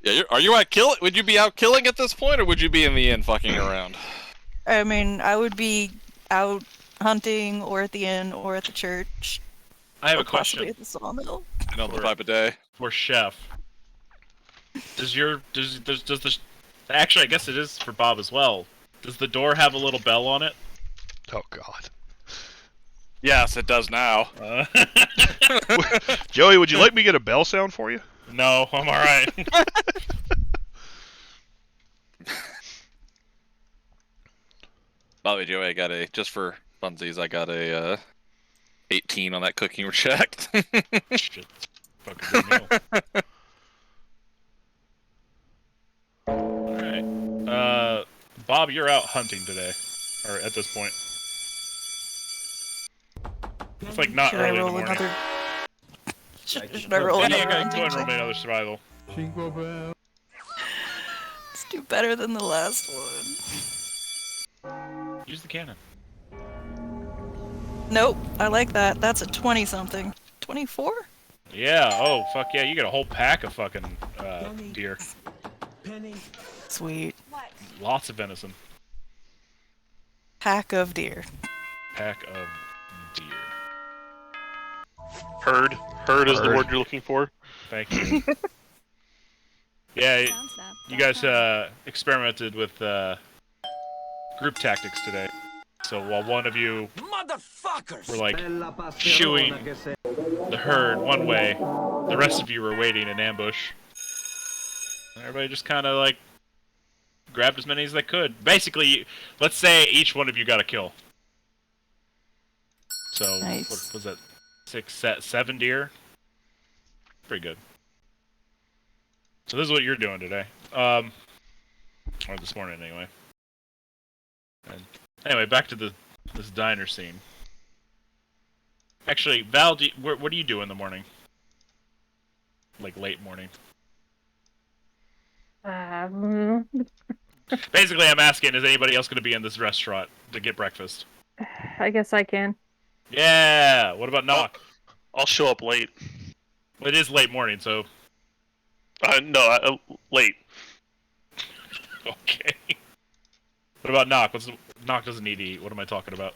Yeah, are you out killing? Would you be out killing at this point, or would you be in the inn fucking around? I mean, I would be out hunting, or at the inn, or at the church. I have or a question. Possibly at the sawmill. And on the pipe a day. For Chef. Does the actually I guess it is for Bob as well. Does the door have a little bell on it? Oh God. Yes, it does now. Joey, would you like me to get a bell sound for you? No, I'm alright. By the way, Joey, I got just for funsies, I got a 18 on that cooking check. Shit. Fucking good meal. Alright. Bob, you're out hunting today. Or at this point. It's not Should early I roll in the morning. another? Should I roll Yeah, another? go ahead and hunting roll me check? another survival. Let's do better than the last one. Use the cannon. Nope, I like that. That's a 20-something. 24? Yeah, oh, fuck yeah, you get a whole pack of fucking, deer. Sweet. Lots of venison. Pack of deer. Pack of deer. Herd. Herd is the Herd. word you're looking for. Thank you. Yeah, you guys, experimented with, group tactics today. So while one of you were, shooing the herd one way, the rest of you were waiting in ambush. Everybody just kind of, grabbed as many as they could. Basically, let's say each one of you got a kill. So, Nice. what was that? 7 deer? Pretty good. So this is what you're doing today. Or this morning, anyway. And anyway, back to this diner scene. Actually, Val, what do you do in the morning? Late morning. Basically, I'm asking, is anybody else going to be in this restaurant to get breakfast? I guess I can. Yeah! What about Knock? I'll show up late. Well, it is late morning, so... No, late. Okay. What about Knock? Knock doesn't need to eat. What am I talking about?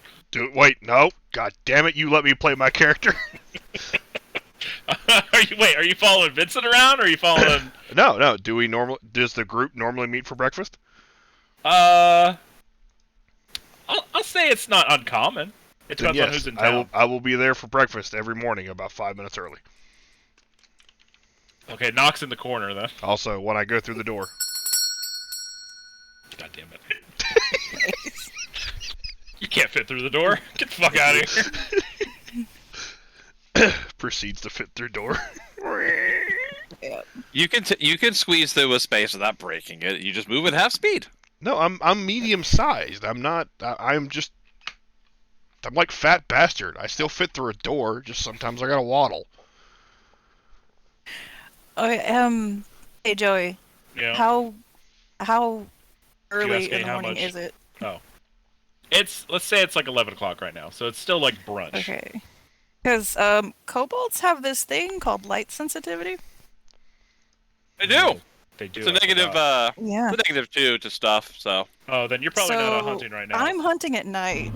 Wait, no. God damn it, you let me play my character. Are you following Vincent around, or are you following... No. Does the group normally meet for breakfast? I'll say it's not uncommon. It Then depends on yes, who's in town. I will be there for breakfast every morning about 5 minutes early. Okay, Knock's in the corner, then. Also, when I go through the door. God damn it. You can't fit through the door. Get the fuck out of here. Proceeds to fit through door. Yeah. You can squeeze through a space without breaking it. You just move at half speed. No, I'm medium sized. I'm like fat bastard. I still fit through a door, just sometimes I gotta waddle. Okay, hey Joey, Yeah. how early asking in the how morning much? is it? Let's say it's 11 o'clock right now, so it's still brunch. Okay. Because kobolds have this thing called light sensitivity. They do. They do. It's a I negative. forgot. Yeah. It's a negative 2 to stuff. So. Oh, then you're probably not out hunting right now. I'm hunting at night.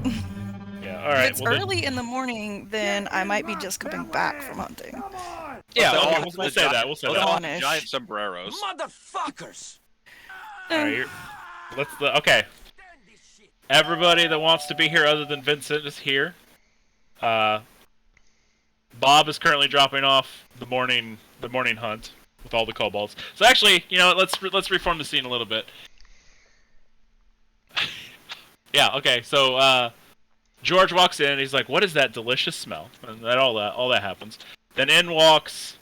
Yeah. All right. If it's well, early in the morning, then I might be just coming back from hunting. Yeah. They'll Okay, all- we'll the say that. We'll say they'll that. all have Dawn-ish. giant sombreros. Motherfuckers! All right. Okay. Everybody that wants to be here other than Vincent is here. Bob is currently dropping off the morning hunt with all the kobolds. So actually, let's reform the scene a little bit. Yeah. Okay. So George walks in and he's like, "What is that delicious smell?" And all that happens. Then in walks.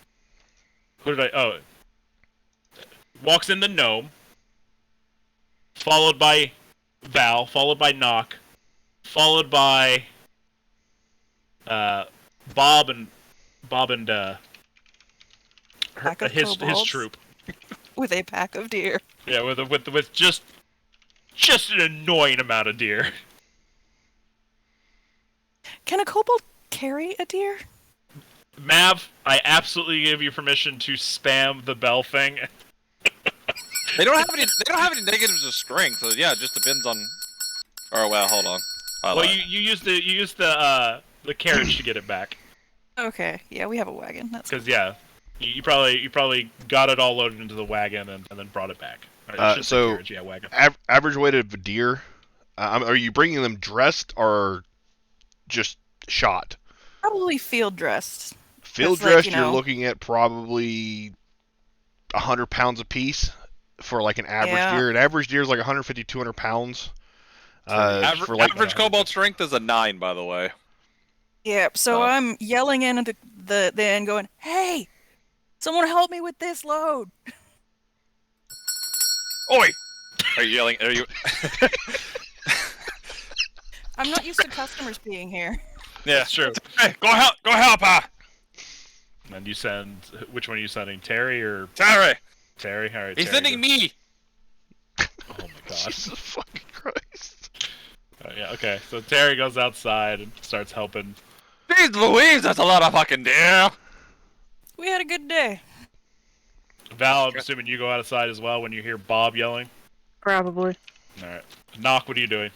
walks in the gnome, followed by Val, followed by Knock, followed by Bob and Pack of his kobolds. troop. With a pack of deer. Yeah, with just an annoying amount of deer. Can a kobold carry a deer? Mav, I absolutely give you permission to spam the bell thing. They don't have any. They don't have any negatives of strength. So yeah, it just depends on. Or well, hold on. Well, you use the carriage to get it back. Okay, yeah, we have a wagon. That's Because yeah, you probably got it all loaded into the wagon and then brought it back. I should say So, carriage, yeah, wagon. average weight of a deer. Are you bringing them dressed or just shot? probably field dressed. Field That's like, dressed, you you're know- looking at probably 100 pounds a piece for like an average Yeah. deer. An average deer is like 150, 200 pounds. For like average kobold strength is a 9, by the way. Yeah, so Oh. I'm yelling in at the end going, "Hey! Someone help me with this load!" Oi! Are you yelling? Are you? I'm not used to customers being here. Yeah, That's true. Hey, go help! Go help her! And you send which one are you sending? Terry or Terry! Terry? All right. He's Terry, sending go. me! Oh my god. Jesus fucking Christ. Yeah. Okay. So Terry goes outside and starts helping. Jeez Louise, that's a lot of fucking deer! We had a good day. Val, I'm assuming you go outside as well when you hear Bob yelling. Probably. All right. Knock. What are you doing?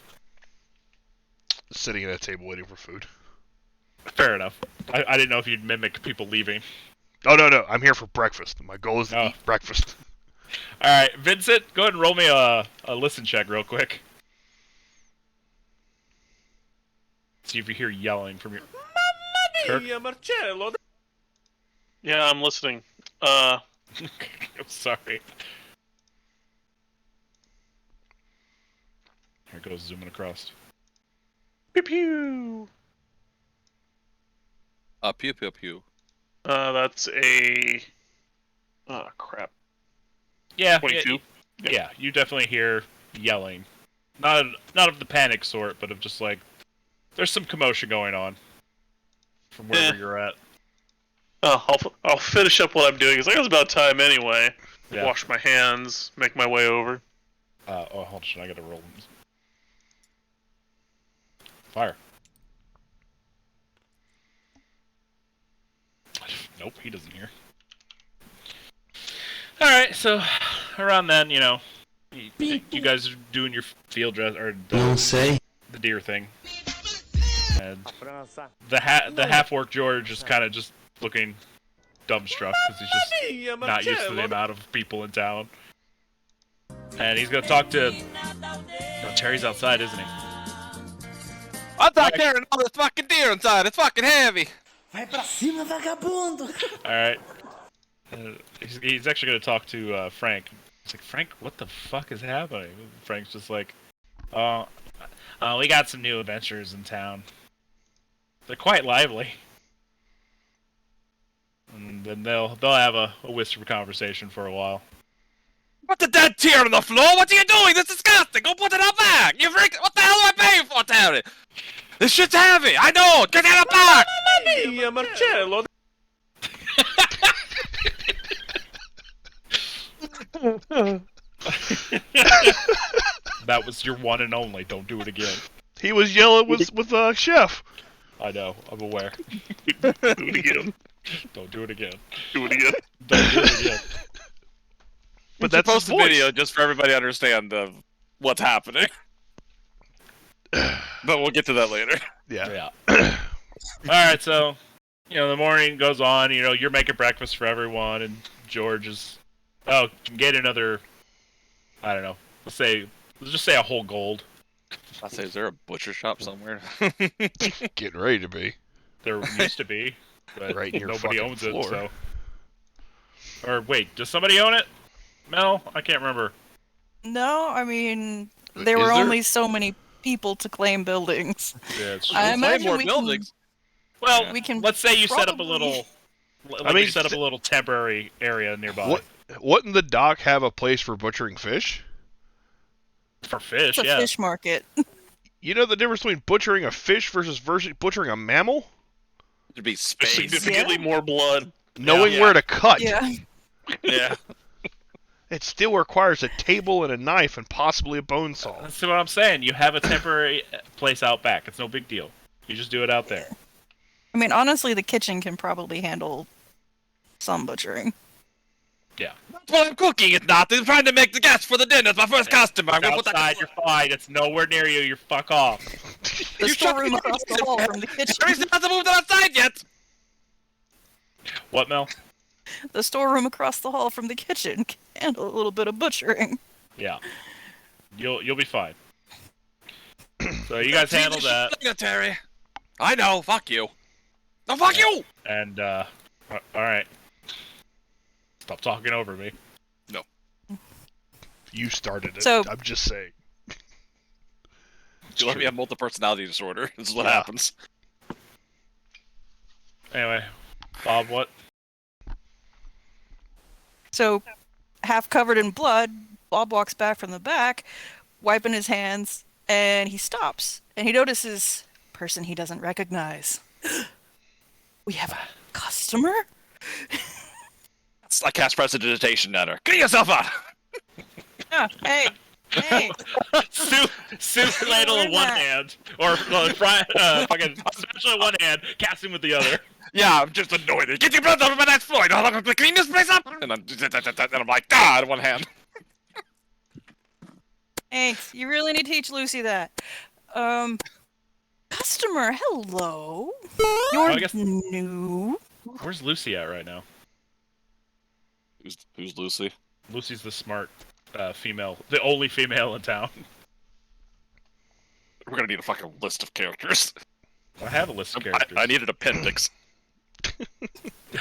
Sitting at a table waiting for food. Fair enough. I didn't know if you'd mimic people leaving. Oh, no. I'm here for breakfast. My goal is to Oh. eat breakfast. All right, Vincent, go ahead and roll me a listen check real quick. See if you hear yelling from your. Kirk? Yeah, I'm listening. I'm sorry. Here goes zooming across. Pew pew. Pew pew pew. That's a. Oh crap. Yeah, 22. Yeah, you definitely hear yelling. Not of the panic sort, but of just like there's some commotion going on from wherever you're at. I'll finish up what I'm doing. It's like it's about time anyway. Yeah. Wash my hands, make my way over. Oh, hold on, I gotta roll. Fire. Nope, he doesn't hear. Alright, so around then, you know, you guys are doing your field dress, or the deer thing. And the half-orc George is kind of just looking dumbstruck, because he's just not used to the amount of people in town. And he's gonna talk to... Oh, Terry's outside, isn't he? I'm not carrying all this fucking deer inside. It's fucking heavy. Alright. He's actually going to talk to Frank. He's like, Frank, what the fuck is happening? Frank's just like, we got some new adventures in town. They're quite lively. And then they'll have a whispered conversation for a while. What's the dead deer on the floor? What are you doing? This is disgusting. Go put it out back. You freak. What the hell am I paying for, Terry? This shit's heavy. I know. Get it out back. That was your one and only. Don't do it again. He was yelling with Chef. I know. I'm aware. Do it again. Don't do it again. Do it again. Don't do it again. But that's Post his the voice. video just for everybody to understand what's happening. But we'll get to that later. Yeah. Yeah. Alright, so, you know, the morning goes on, you know, you're making breakfast for everyone, and George is, get another, I don't know, let's just say a whole gold. I say, is there a butcher shop somewhere? Getting ready to be. There used to be, but Right in your nobody fucking owns floor. it, so. Or wait, does somebody own it? Mel? I can't remember. No, I mean, there Is were there? only so many people to claim buildings. Yeah, it's I Claim imagine more we buildings. Well, we can let's say you set up a probably- little. I mean, you set up a little temporary area nearby. Wouldn't the dock have a place for butchering fish? For fish, It's a yeah. fish market. You know the difference between butchering a fish versus butchering a mammal? It'd be There's space. significantly more blood. Knowing Yeah. where to cut. Yeah. Yeah. It still requires a table and a knife and possibly a bone saw. That's what I'm saying. You have a temporary place out back. It's no big deal. You just do it out there. I mean, honestly, the kitchen can probably handle some butchering. Yeah. That's what I'm cooking. It's not. I'm trying to make the guests for the dinner. It's my first customer. I'm It's gonna put that. outside, you're fine. It's nowhere near you. You're fuck off. The You shut storeroom the across the kitchen. hall from the Jerry kitchen. still hasn't moved outside yet. What, Mel? The storeroom across the hall from the kitchen can handle a little bit of butchering. Yeah. You'll be fine. So you guys handle that, Terry. I know. Fuck you. No, fuck you. and all right. Stop talking over me. You started it. So- I'm just saying. You let me have multiple personality disorder. This is what Yeah. happens. Anyway, Bob, what? So, half covered in blood, Bob walks back from the back, wiping his hands, and he stops. And he notices a person he doesn't recognize. We have a customer? I cast prestidigitation at her. Get yourself out. Oh, hey, hey. Sue ladle in one hand, or fucking special in one hand, casting with the other. Yeah, I'm just annoyed. Get your blood over my next floor. You know how I'm gonna clean this place up? And I'm like, God, in one hand. Thanks. You really need to teach Lucy that. Customer, hello. You're I guess- new. Where's Lucy at right now? Who's Lucy? Lucy's the smart female, the only female in town. We're gonna need a fucking list of characters. I have a list of characters. I need an appendix.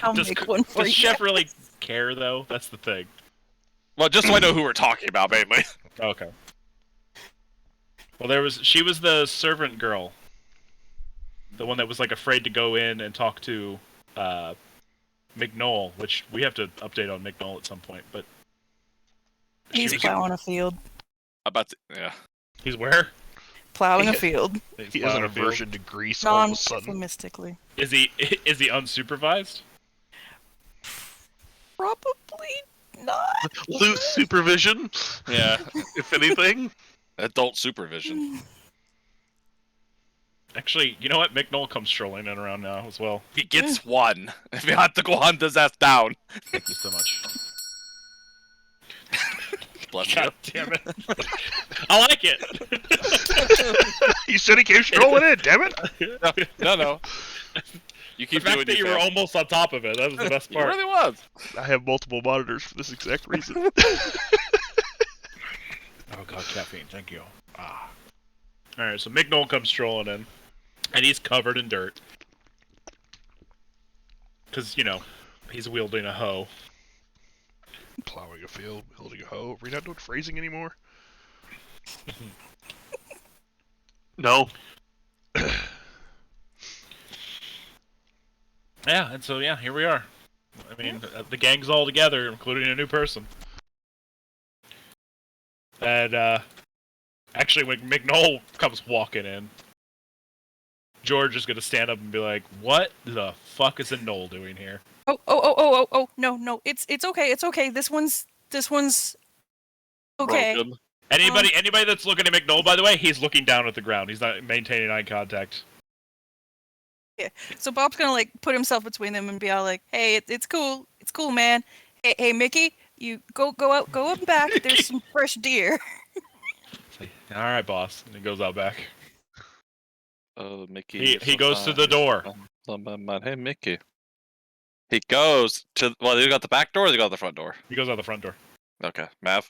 I'll Does- make one for Does you. Chef really care though? That's the thing. Well, just so I know who we're talking about, mainly. Okay. Well, she was the servant girl. The one that was like afraid to go in and talk to McNoll, which we have to update on McNoll at some point, but He's she was- plowing a field. Yeah. he's where? Plowing a field. He has an aversion to grease all of a sudden. Non-euphemistically. Is he unsupervised? Probably not. Loose supervision, Yeah. if anything. Adult supervision. Actually, you know what? McNoll comes strolling in around now as well. He gets one. If you have to go hunt his ass down. Thank you so much. Bless you. God damn it. I like it. You said he came strolling in, damn it! No. You The keep fact doing that you your were thing. almost on top of it, that was the best It part. really was. I have multiple monitors for this exact reason. Oh god, caffeine, thank you. Ah. Alright, so McNoll comes strolling in, and he's covered in dirt. Because, he's wielding a hoe. Plowing a field, building a hoe. Are we not doing phrasing anymore? No. Yeah, and so, here we are. I mean, the gang's all together, including a new person. And, actually, when McNoll comes walking in, George is gonna stand up and be like, "What the fuck is a Knoll doing here?" Oh, no, it's okay. This one's okay. Broken. Anybody that's looking at McNoll, by the way, he's looking down at the ground. He's not maintaining eye contact. So Bob's gonna put himself between them and be all like, "Hey, it's cool, man. Hey, Mickey, you go up back. There's some fresh deer." It's like, all right, boss. And he goes out back. Mickey. He goes to the door. Hey, Mickey. He goes to. Well, they got the back door or they got the front door? He goes out the front door. Okay. Mav?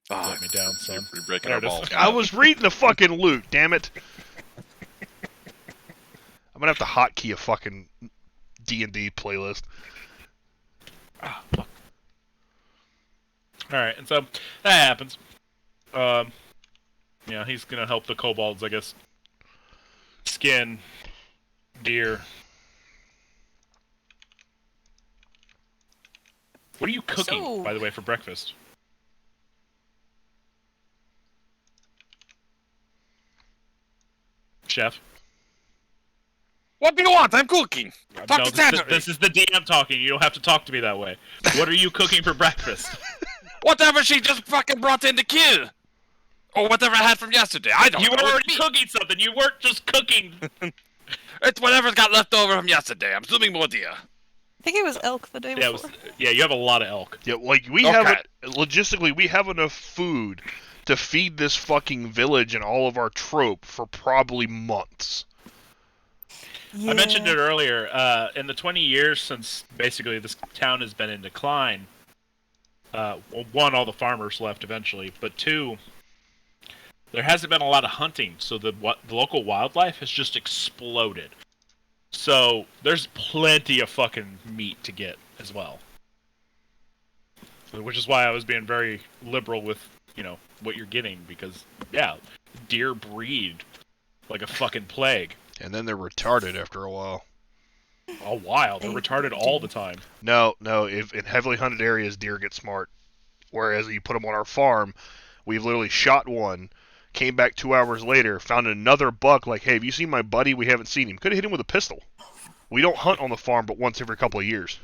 Let me down, son. You're breaking There our it is. balls. I was reading the fucking loot, damn it! I'm gonna have to hotkey a fucking D&D playlist. Ah, fuck. Alright, and so that happens. He's gonna help the kobolds, I guess, skin deer. What are you cooking, So- by the way, for breakfast? Chef? What do you want? I'm cooking. Talk No, to Tannery. this is the DM talking. You don't have to talk to me that way. What are you cooking for breakfast? Whatever she just fucking brought in to kill. Or whatever I had from yesterday. I don't You know. were It's already meat. cooking something. You weren't just cooking. It's whatever's got left over from yesterday. I'm assuming more deer. I think it was elk the day Yeah, before. you have a lot of elk. Yeah, like we Okay. have logistically, we have enough food to feed this fucking village and all of our trope for probably months. I mentioned it earlier. In the 20 years since basically this town has been in decline, well, one, all the farmers left eventually, but two, there hasn't been a lot of hunting, so the local wildlife has just exploded. So there's plenty of fucking meat to get as well. Which is why I was being very liberal with, what you're getting, because, yeah, deer breed like a fucking plague. And then they're retarded after a while. A while. They're They retarded all the time. No, if in heavily hunted areas, deer get smart. Whereas you put them on our farm, we've literally shot one, came back 2 hours later, found another buck, like, hey, have you seen my buddy? We haven't seen him. Could have hit him with a pistol. We don't hunt on the farm but once every couple of years.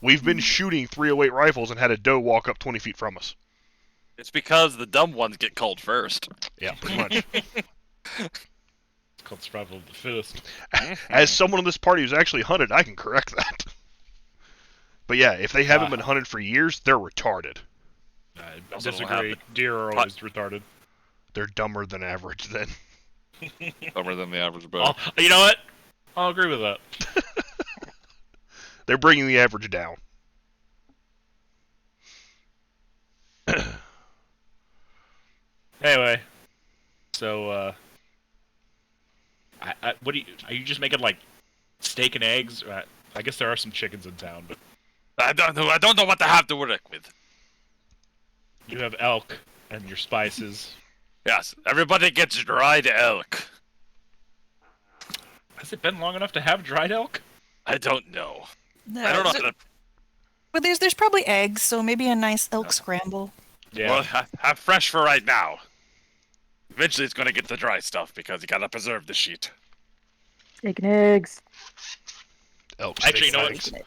We've been shooting .308 rifles and had a doe walk up 20 feet from us. It's because the dumb ones get called first. Yeah, pretty much. It's called survival of the fittest. As someone in this party who's actually hunted, I can correct that. But yeah, if they haven't been hunted for years, they're retarded. I Also don't disagree. have Deer are always retarded. They're dumber than average then. Dumber than the average bear. You know what? I'll agree with that. They're bringing the average down. Anyway, so what are you just making like steak and eggs? I guess there are some chickens in town, but I don't know what to have to work with. you have elk and your spices. Yes, everybody gets dried elk. Has it been long enough to have dried elk? I don't know. No, I don't know. How to, But there's probably eggs, so maybe a nice elk scramble. Yeah. Well, have fresh for right now. Eventually, it's gonna get the dry stuff because you gotta preserve the sheet. Steak and eggs. Elk Actually, you know steak what?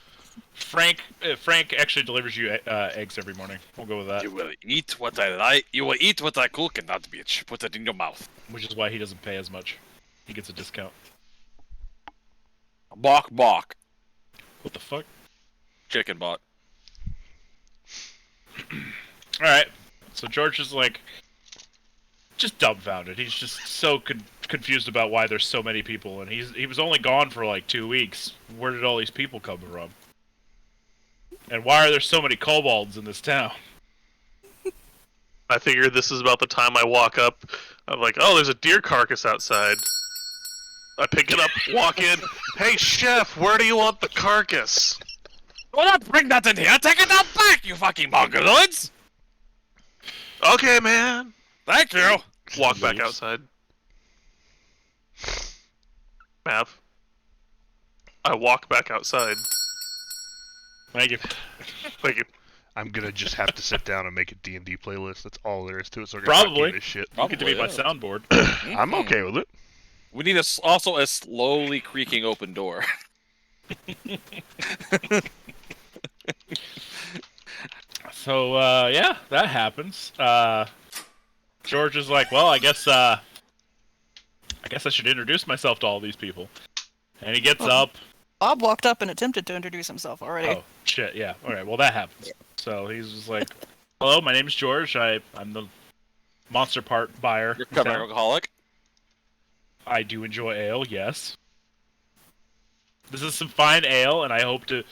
Frank actually delivers you eggs every morning. We'll go with that. You will eat what I like. You will eat what I cook, and not bitch. Put it in your mouth. Which is why he doesn't pay as much. He gets a discount. Bok bok. What the fuck? Chicken bot. Alright. So George is like just dumbfounded. He's just so confused about why there's so many people, and he was only gone for like 2 weeks. Where did all these people come from? And why are there so many kobolds in this town? I figure this is about the time I walk up. I'm like, oh, there's a deer carcass outside. I pick it up, walk in. Hey, chef, where do you want the carcass? Do not bring that in here. Take it out back, you fucking mongoloids. Okay, man. Thank you. Walk back outside. Mav. I walk back outside. Thank you. Thank you. I'm gonna just have to sit down and make a D&D playlist. That's all there is to it. So I can Probably. this shit. You get to be my yeah. soundboard. I'm okay with it. We need also a slowly creaking open door. So yeah, that happens. George is like, well, I guess I should introduce myself to all these people. And he gets up. Bob walked up and attempted to introduce himself already. Oh shit, yeah. All right, well that happens. So he's just like, hello, my name's George. I'm the monster part buyer. You're in covered town. alcoholic. I do enjoy ale, yes. This is some fine ale, and I hope to.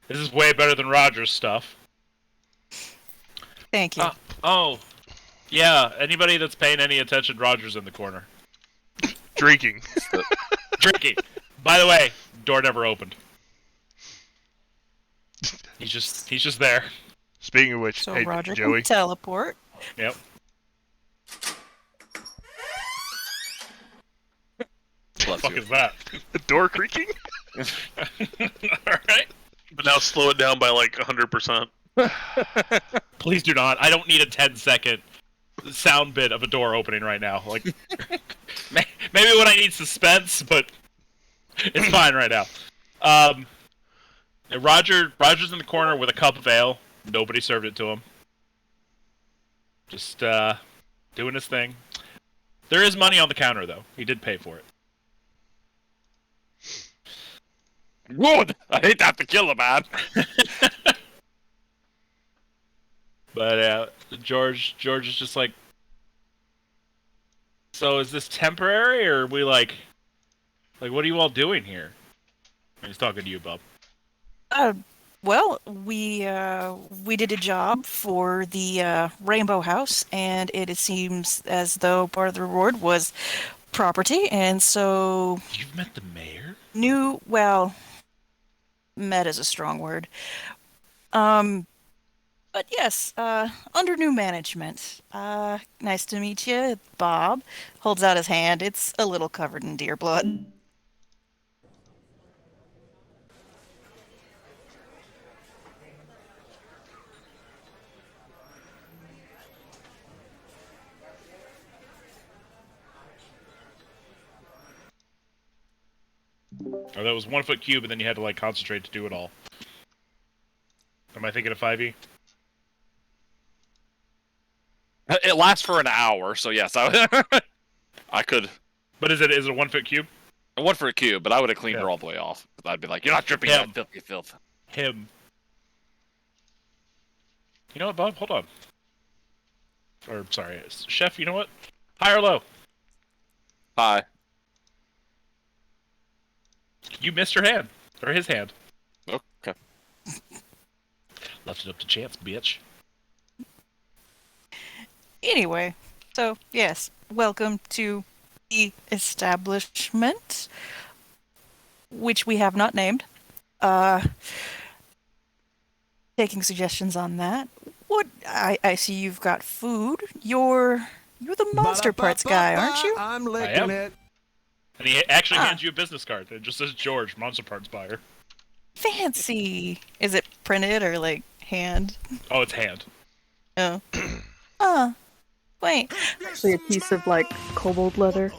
This is way better than Roger's stuff. Thank you. Oh, yeah. Anybody that's paying any attention, Roger's in the corner. Drinking. Drinking. By the way, door never opened. He's just there. Speaking of which, So hey, Roger Joey, can teleport. Yep. Bless Fuck you. is that? the door creaking? All right. But now slow it down by like 100%. Please do not. I don't need a 10-second sound bit of a door opening right now. Like, maybe when I need suspense, but it's fine right now. Roger's in the corner with a cup of ale. Nobody served it to him. Just doing his thing. There is money on the counter, though. He did pay for it. Good! I hate to have to kill a man. But George is just like, so is this temporary, or are we like what are you all doing here? And he's talking to you, Bob. Well, we did a job for the Rainbow House, and it seems as though part of the reward was property, and so You've met the mayor? met is a strong word. But yes, under new management. Nice to meet you, Bob. Holds out his hand. It's a little covered in deer blood. Or that was 1 foot cube, and then you had to like concentrate to do it all. Am I thinking of 5e? It lasts for an hour, so yes, I could. But is it a 1 foot cube? I went for a cube, but I would have cleaned Yeah. her all the way off. I'd be like, you're not dripping Yeah. that filthy filth. Him. You know what, Bob? Hold on. Or sorry, Chef. You know what? High or low? Hi. You missed her hand or his hand. Okay. Left it up to chance, bitch. Anyway, so yes, welcome to the establishment, which we have not named. Taking suggestions on that. What I see you've got food. You're the monster parts guy, aren't you? I'm I licking am. it. And he actually hands you a business card that just says George, monster parts buyer. Fancy. Is it printed or like hand? Oh, it's hand. Oh. Huh. Wait. Actually, a piece of like cobalt leather.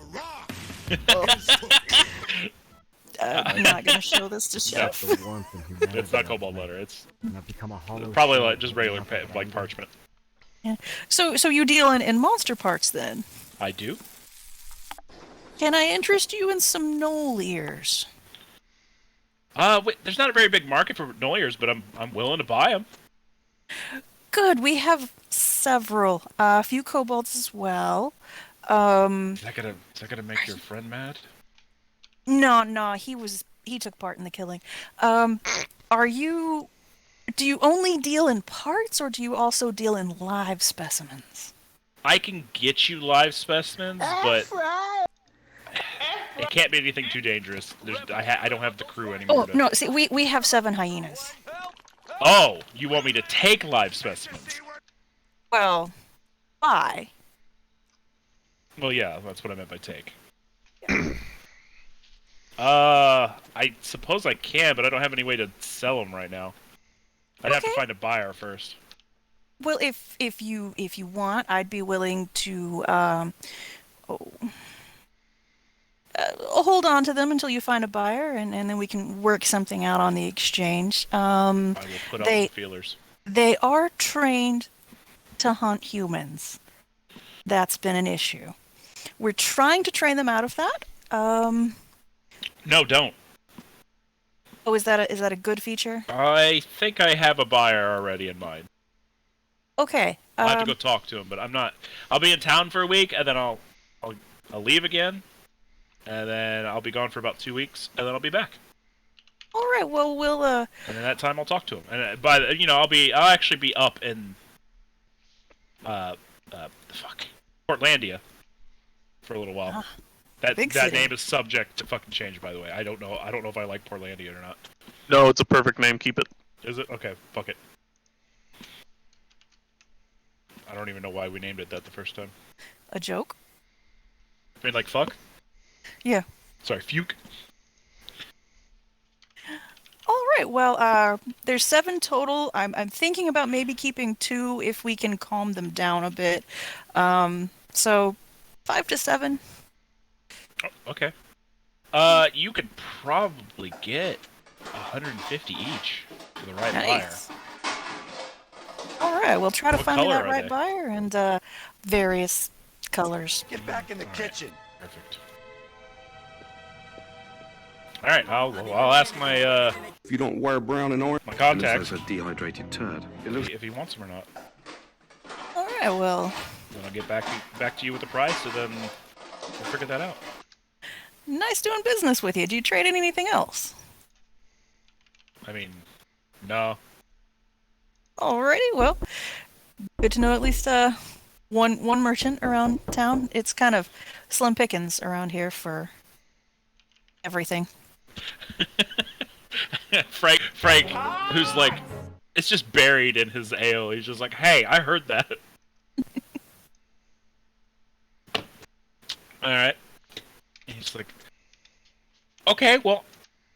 I'm not gonna show this to Chef. The warmth and humanity It's not of cobalt it. leather. It's And I've become a hollow probably shell like just regular nothing but like anger. parchment. So you deal in monster parts then? I do. Can I interest you in some knoll ears? Wait, there's not a very big market for knoll ears, but I'm willing to buy them. Good. We have several. A few kobolds as well. Is that gonna make your friend mad? No, he took part in the killing. Do you only deal in parts or do you also deal in live specimens? I can get you live specimens, but it can't be anything too dangerous. I don't have the crew anymore. Oh, no, see, we have 7 hyenas. Oh, you want me to take live specimens? Well, why? Well, yeah, that's what I meant by take. I suppose I can, but I don't have any way to sell them right now. I'd have to Okay. find a buyer first. Well, if you want, I'd be willing to hold on to them until you find a buyer, and then we can work something out on the exchange. I will put out They- some feelers. They are trained to hunt humans. That's been an issue. We're trying to train them out of that. No, don't. Oh, is that a good feature? I think I have a buyer already in mind. Okay. I'll have to go talk to him, but I'm not. I'll be in town for a week, and then I'll leave again, and then I'll be gone for about 2 weeks, and then I'll be back. All right. Well, we'll And in that time, I'll talk to him. And I'll actually be up in Portlandia for a little while. That big city. name is subject to fucking change, by the way. I don't know if I like Portlandia or not. No, it's a perfect name. Keep it. Is it? Okay, fuck it. I don't even know why we named it that the first time. a joke. I mean, like fuck. Yeah. Sorry, fuke. All right. Well, there's 7 total. I'm thinking about maybe keeping 2 if we can calm them down a bit. So 5 to 7. Oh, okay. You could probably get 150 each for the right buyer. Nice. All right. We'll try to What find me color that are right they? buyer and various colors. Get back in the All right. kitchen. Perfect. All right, I'll ask my If you don't wear brown and orange, my it contact looks like a dehydrated turd. It looks if he wants them or not. All right. Well, Then I'll get back to you with the price, and then we'll figure that out. nice doing business with you. Do you trade in anything else? I mean, no. Alrighty. Well, good to know at least one merchant around town. It's kind of slim pickings around here for everything. Frank, who's like, it's just buried in his ale. He's just like, hey, I heard that. All right. He's like, okay, well,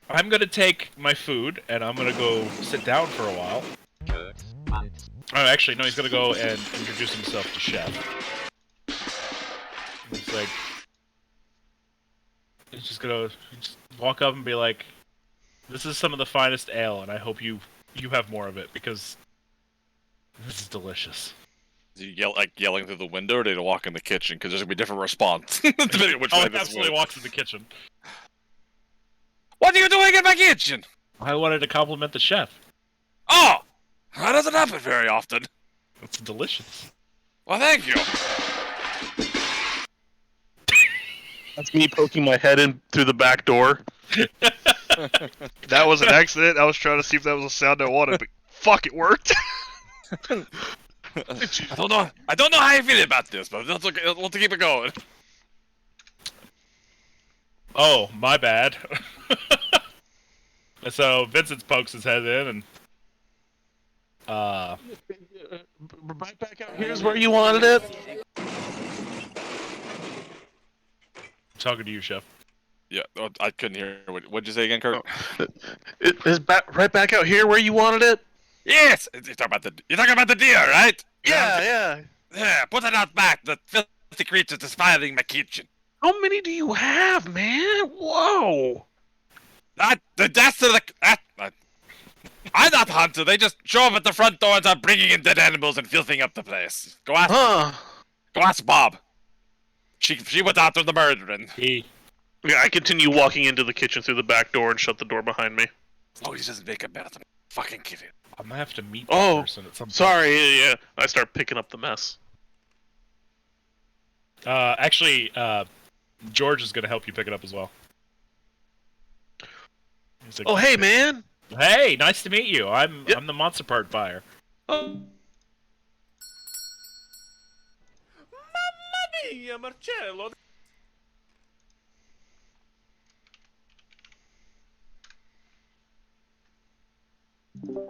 I'm gonna take my food and I'm gonna go sit down for a while. Oh, actually, no, he's gonna go and introduce himself to Chef. He's like, he's just gonna walk up and be like, this is some of the finest ale, and I hope you have more of it, because this is delicious. Do you yelling through the window, or do you walk in the kitchen? Because there's gonna be a different response depending on which way He this absolutely went. walks in the kitchen. What are you doing in my kitchen? I wanted to compliment the chef. Oh, that doesn't happen very often. It's delicious. Well, thank you. That's me poking my head in through the back door. That was an accident. I was trying to see if that was a sound I wanted, but fuck, it worked. I don't know. I don't know how you feel about this, but that's okay. We'll keep it going. Oh, my bad. So Vincent pokes his head in and Right back out here's where you wanted it. talking to you, Chef. Yeah, I couldn't hear. What'd you say again, Kurt? It is right back out here where you wanted it. Yes. You're talking about the deer, right? Yeah. Yeah. Put it out back. The filthy creature is defiling my kitchen. How many do you have, man? Whoa. I'm not hunter. They just show up at the front door and start bringing in dead animals and filthing up the place. Go ask Bob. She went out with the murdering. Yeah, I continue walking into the kitchen through the back door and shut the door behind me. Oh, he doesn't make a mess. I'm fucking kidding. I'm gonna have to meet that person at some point. Sorry. Yeah. I start picking up the mess. Actually, George is gonna help you pick it up as well. He's like, Oh, hey, man. Hey, nice to meet you. I'm the monster part buyer. Oh. Mamma mia, Marcello!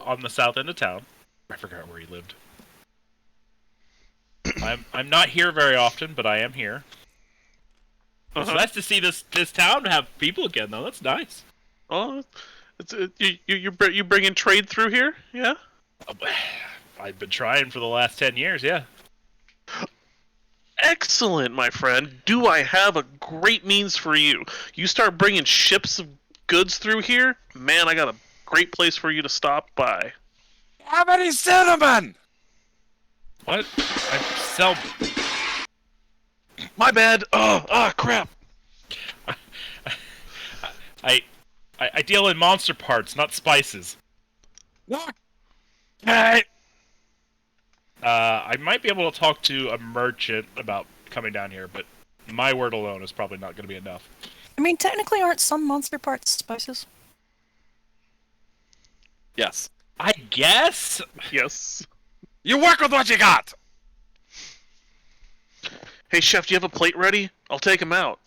On the south end of town. I forgot where he lived. I'm not here very often, but I am here. It's nice to see this town have people again, though. That's nice. Oh, you bringing trade through here? Yeah. I've been trying for the last 10 years, yeah. Excellent, my friend. Do I have a great means for you? You start bringing ships of goods through here, man, I got a great place for you to stop by. How many cinnamon? What? I sell... My bad. Crap. I deal in monster parts, not spices. Okay. I might be able to talk to a merchant about coming down here, but my word alone is probably not going to be enough. I mean, technically, aren't some monster parts spices? Yes. I guess? Yes. You work with what you got. Hey, chef, do you have a plate ready? I'll take him out.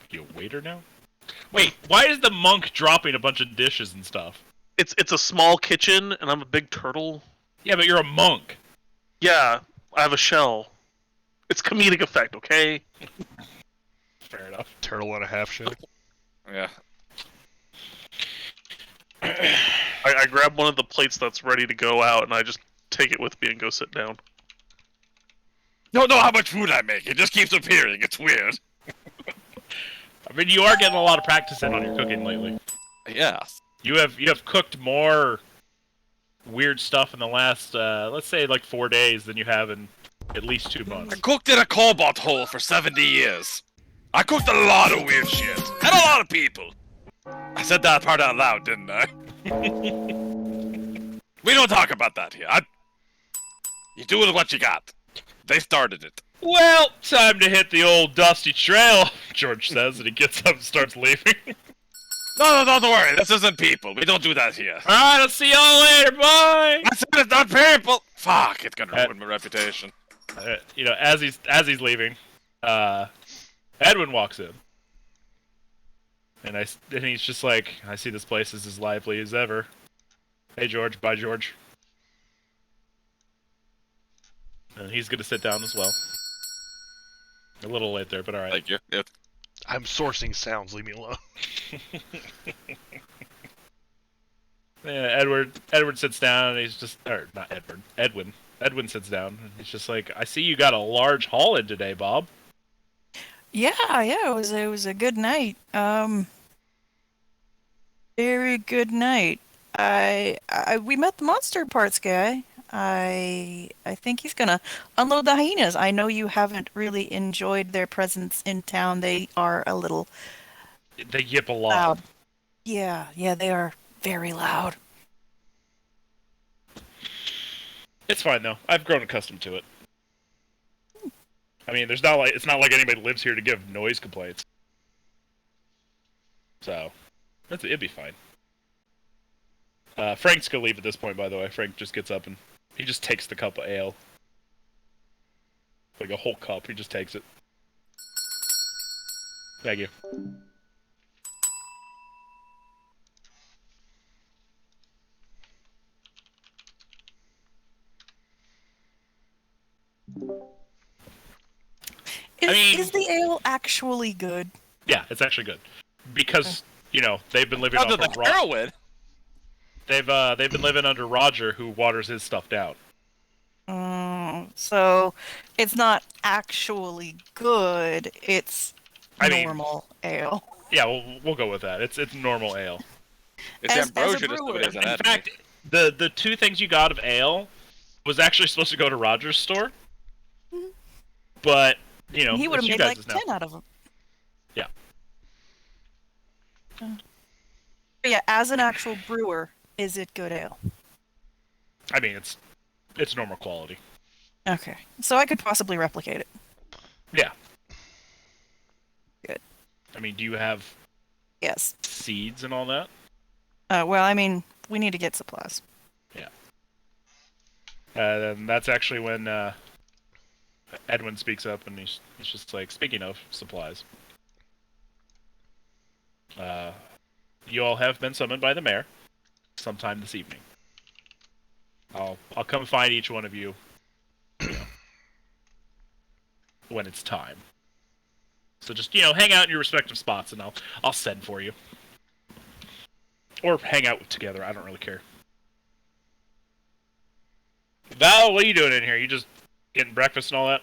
You a waiter now? Wait, why is the monk dropping a bunch of dishes and stuff? It's a small kitchen, and I'm a big turtle. Yeah, but you're a monk. Yeah, I have a shell. It's comedic effect, okay? Fair enough. Turtle and a half shell. Yeah. I grab one of the plates that's ready to go out, and I just take it with me and go sit down. Don't know how much food I make. It just keeps appearing. It's weird. I mean, you are getting a lot of practice in on your cooking lately. Yes. You have cooked more weird stuff in the last, let's say, like 4 days than you have in at least 2 months. I cooked in a cobalt hole for 70 years. I cooked a lot of weird shit. And a lot of people. I said that part out loud, didn't I? We don't talk about that here. You do with what you got. They started it. Well, time to hit the old dusty trail, George says, and he gets up and starts leaving. No, don't worry. This isn't people. We don't do that here. Alright, I'll see y'all later, bye! I said it's not people. Fuck, it's gonna ruin my reputation. You know, as he's leaving, Edwin walks in. And he's just like, I see this place is as lively as ever. Hey, George. Bye, George. And he's gonna sit down as well. A little late there, but alright. Thank you. Yep. I'm sourcing sounds. Leave me alone. Yeah, Edward sits down and he's just, or not Edward, Edwin. Edwin sits down and he's just like, I see you got a large haul in today, Bob. Yeah, it was a good night. Very good night. We met the monster parts guy. I think he's gonna unload the hyenas. I know you haven't really enjoyed their presence in town. They are a little They yip a lot. loud. Yeah, they are very loud. It's fine though. I've grown accustomed to it. I mean, it's not like anybody lives here to give noise complaints. So, it'd be fine. Frank's gonna leave at this point, by the way. Frank just gets up and he just takes the cup of ale. Like a whole cup, he just takes it. Thank you. Is the ale actually good? Yeah, it's actually good. Because, they've been living Other off than of heroin. They've been living under Roger, who waters his stuff down. So it's not actually good. It's I normal ale. Yeah, we'll go with that. It's normal ale. It's As a ambrosia just brewer. somebody has an In enemy. fact, the two things you got of ale was actually supposed to go to Roger's store. But, He would have it's you made like guys' now. 10 out of them. Yeah. But yeah, as an actual brewer, is it good ale? I mean, it's normal quality. Okay. So I could possibly replicate it. Yeah. Good. I mean, do you have Yes. seeds and all that? Well, I mean, we need to get supplies. Yeah. Then that's actually when Edwin speaks up, and he's just like, speaking of supplies, you all have been summoned by the mayor sometime this evening. I'll come find each one of you, when it's time. So just hang out in your respective spots, and I'll send for you, or hang out together. I don't really care. Val, what are you doing in here? You just getting breakfast and all that?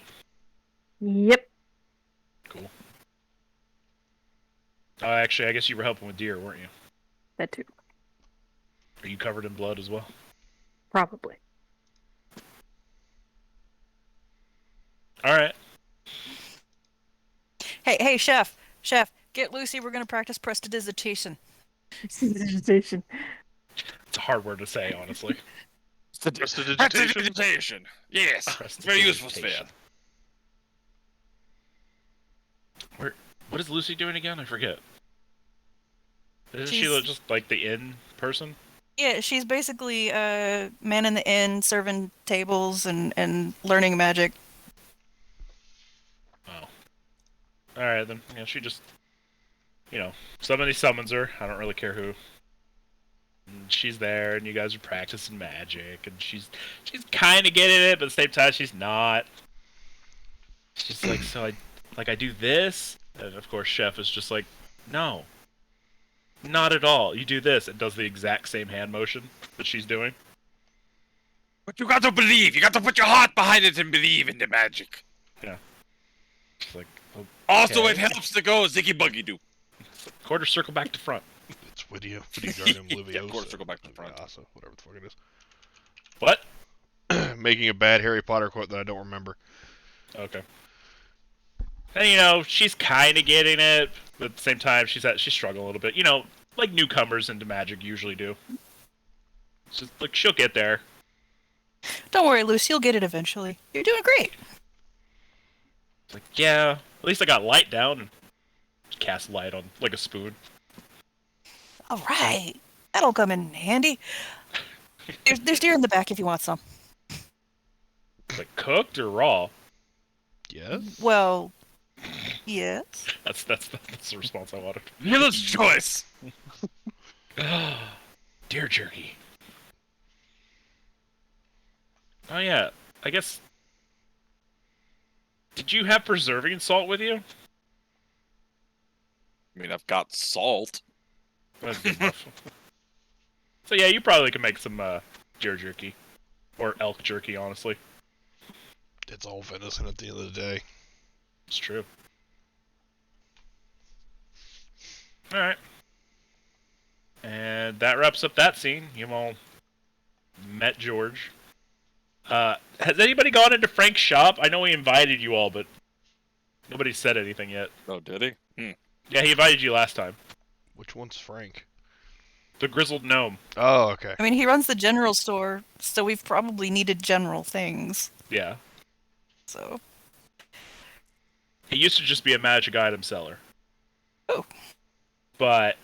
Yep. Cool. Actually, I guess you were helping with deer, weren't you? That too. Are you covered in blood as well? Probably. Alright. Hey, chef, get Lucy. We're gonna practice prestidigitation. Vegetation. It's a hard word to say, honestly. Prestidigitation. Yes. It's very useful sphere. What is Lucy doing again? I forget. Isn't She's- she just like the inn person? Yeah, she's basically man in the inn, serving tables and learning magic. Oh. Alright then. Yeah, she just somebody summons her. I don't really care who. And she's there, and you guys are practicing magic, and she's kind of getting it, but at the same time, she's not. She's like, so I do this, and of course, Chef is just like, no, Not at all. You do this. It does the exact same hand motion that she's doing. But you got to believe. You got to put your heart behind it and believe in the magic. It's like, Also, okay. it helps to go ziggy buggy doo. Quarter circle back to front. It's Wingardium Leviosa. Yeah, quarter circle back to front. Leviosa, whatever the fuck it What? is. Making a bad Harry Potter quote that I don't remember. Okay. And she's kind of getting it, but at the same time, she's struggling a little bit. Like newcomers into Magic usually do. It's just like she'll get there. Don't worry, Lucy, you'll get it eventually. You're doing great. It's like, yeah, at least I got light down and cast light on like a spoon. All right. That'll come in handy. There's deer in the back if you want some. Like cooked or raw? Yes? Well, yes. That's the response I wanted. Miller's choice. Deer jerky. Oh yeah, I guess. Did you have preserving salt with you? I mean, I've got salt. That's good enough. So yeah, you probably can make some deer jerky. Or elk jerky, honestly. It's all venison at the end of the day. It's true. Alright. And that wraps up that scene. You've all met George. Has anybody gone into Frank's shop? I know he invited you all, but nobody said anything yet. Oh, did he? Hmm. Yeah, he invited you last time. Which one's Frank? The grizzled gnome. Oh, okay. I mean, he runs the general store, so we've probably needed general things. Yeah. So, He used to just be a magic item seller. Oh. But,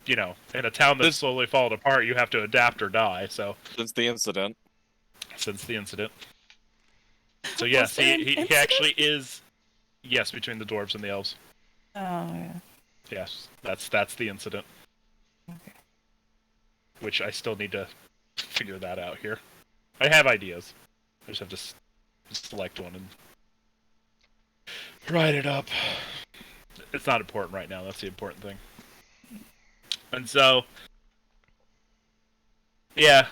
in a town that's slowly falling apart, you have to adapt or die, so... Since the incident. Since the incident. So yes, there an he incident? actually is... Yes, between the dwarves and the elves. oh yeah. Yes, that's the incident. Okay. Which I still need to figure that out here. I have ideas. I just have to select one and write it up. It's not important right now. That's the important thing. And so, yeah,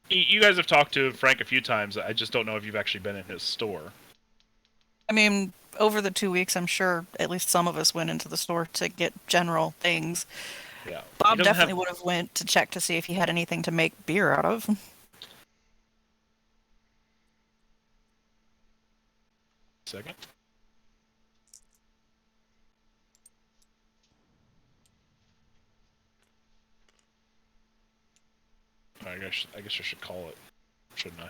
you guys have talked to Frank a few times. I just don't know if you've actually been in his store. I mean, over the 2 weeks, I'm sure at least some of us went into the store to get general things. Yeah, Bob He doesn't definitely have- would have went to check to see if he had anything to make beer out of. Second. I guess I should call it, shouldn't I?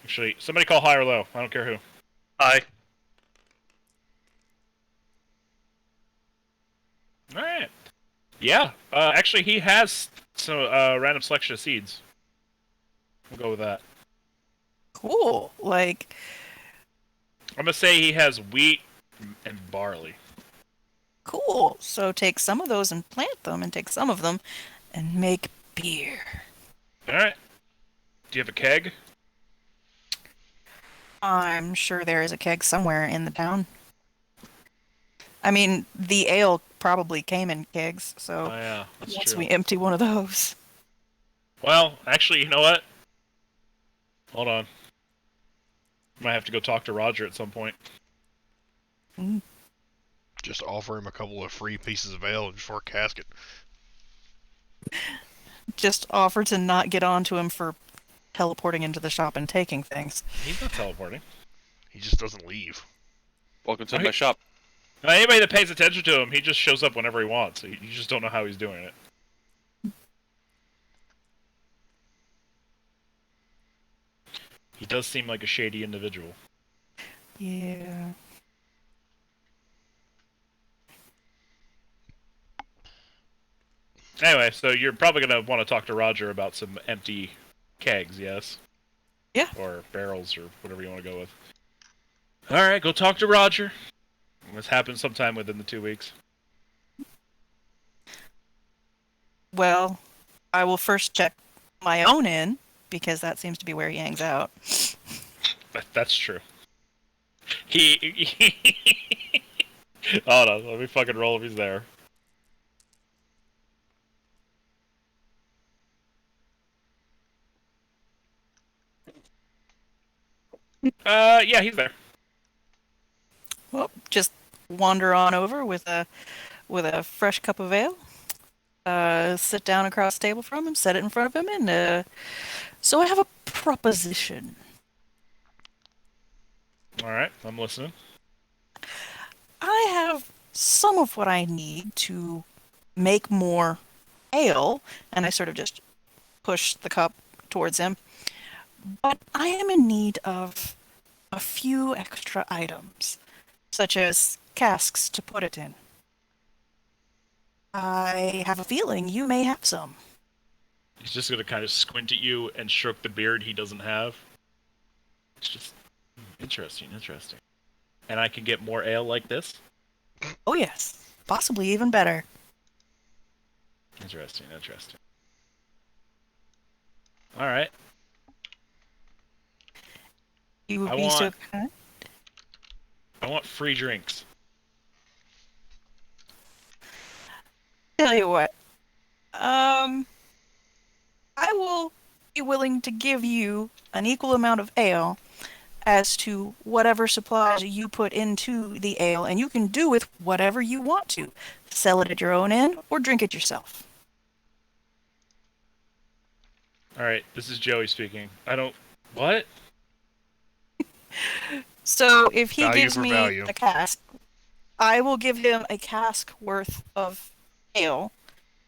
Actually, somebody call high or low. I don't care who. Hi. All right. Yeah. Actually, he has some random selection of seeds. We'll go with that. Cool. Like, I'm gonna say he has wheat and barley. cool. So take some of those and plant them, and take some of them and make beer. All right. Do you have a keg? I'm sure there is a keg somewhere in the town. I mean, the ale probably came in kegs, Oh so yeah, that's once true. we empty one of those. Well, actually, you know what? Hold on. Might have to go talk to Roger at some point. Just offer him a couple of free pieces of ale for a casket. Just offer to not get on to him for teleporting into the shop and taking things. He's not teleporting. He just doesn't leave. Welcome to Right. my shop. Anybody that pays attention to him, he just shows up whenever he wants. You just don't know how he's doing it. He does seem like a shady individual. Yeah. Anyway, so you're probably going to want to talk to Roger about some empty kegs, yes? Yeah. Or barrels, or whatever you want to go with. Alright, go talk to Roger. This happens sometime within the 2 weeks. Well, I will first check my own inn, because that seems to be where he hangs out. That's true. He... Hold on, let me fucking roll if he's there. Yeah, he's there. Well, just wander on over with a fresh cup of ale. Sit down across the table from him, set it in front of him, and so I have a proposition. All right, I'm listening. I have some of what I need to make more ale, and I sort of just push the cup towards him. But I am in need of a few extra items, such as casks to put it in. I have a feeling you may have some. He's just gonna kind of squint at you and stroke the beard he doesn't have. It's just interesting. And I can get more ale like this? Oh yes, possibly even better. Interesting. Alright. You would I be so want- kind. I want free drinks. Tell you what, I will be willing to give you an equal amount of ale as to whatever supplies you put into the ale, and you can do with whatever you want to. Sell it at your own end or drink it yourself. Alright, this is Joey speaking. What? So if he Value gives for me value. a cask, I will give him a cask worth of ale.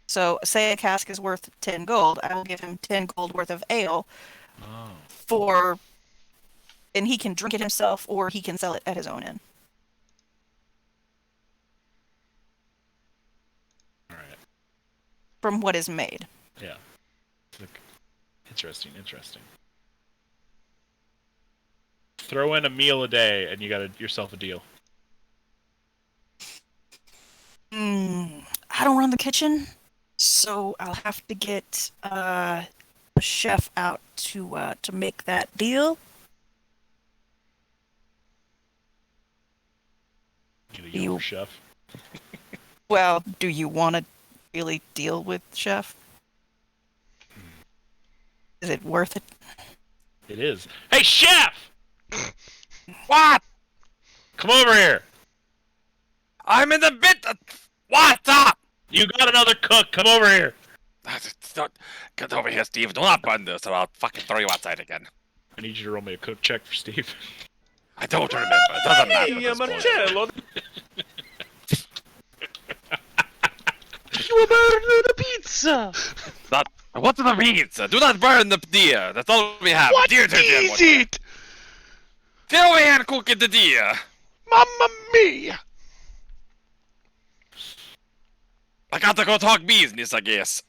So say a cask is worth 10 gold, I will give him 10 gold worth of ale Oh. and he can drink it himself or he can sell it at his own end. Alright. From what is made. Yeah. Look. Interesting. Throw in a meal a day and you got yourself a deal. I don't run the kitchen, so I'll have to get a chef out to make that deal. Get a yellow chef. Well, do you want to really deal with chef? Is it worth it? It is. Hey, chef! What? Come over here! I'm in the bit. What's up? You got another cook. Come over here. Get over here, Steve. Do not burn this, or I'll fucking throw you outside again. I need you to roll me a cook check for Steve. I don't remember. It doesn't matter. at this point. You burned the pizza! What's the pizza? Do not burn the deer. That's all we have. What Deer is to deer. it? Get over here and cook it the deer. Mamma mia! I got to go talk business, I guess.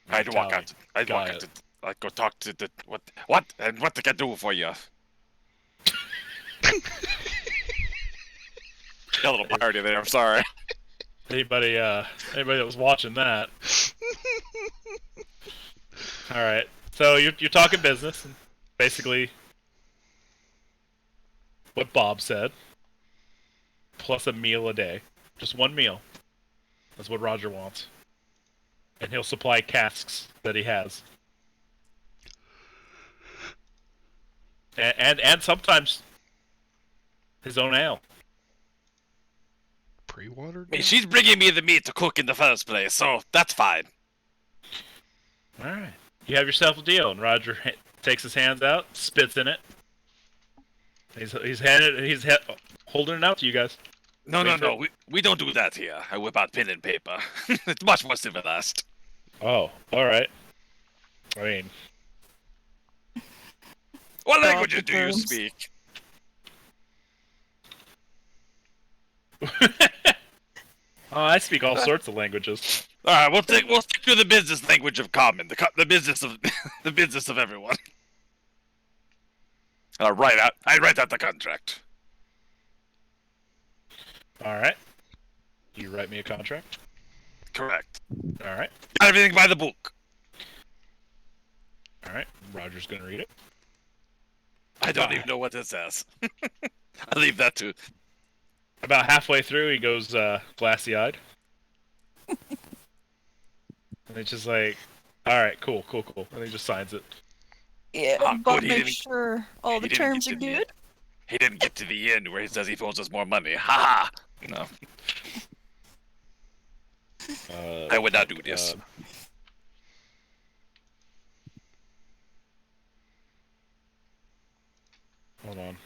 I'd walk out. I'd Got walk it. out. I'd go talk to the what? And what can I do for you? A little party there. I'm sorry. Anybody that was watching that. Alright. So you're talking business. And basically what Bob said. Plus a meal a day. Just one meal. That's what Roger wants. And he'll supply casks that he has. And sometimes his own ale. Pre-watered? I mean, she's bringing me the meat to cook in the first place, so that's fine. Alright. You have yourself a deal, and Roger takes his hands out, spits in it. He's holding it out to you guys. No, Wait for- we don't do that here. I whip out pen and paper. It's much more civilized. Oh, alright. I mean, What languages do you terms. speak? I speak all sorts of languages. All right, we'll stick to the business language of common, the business of the business of everyone. I write out the contract. Alright. You write me a contract? Correct. Alright. Got everything by the book. Alright. Roger's gonna read it. I don't even know what this says. I leave that to. About halfway through, he goes glassy-eyed. And it's just like, alright, cool. And he just signs it. Yeah, Ah, but good, he make didn't- sure all the he didn't terms get are to the- good. He didn't get to the end where he says he owes us more money. Ha ha! No, I would not do this. Hold on.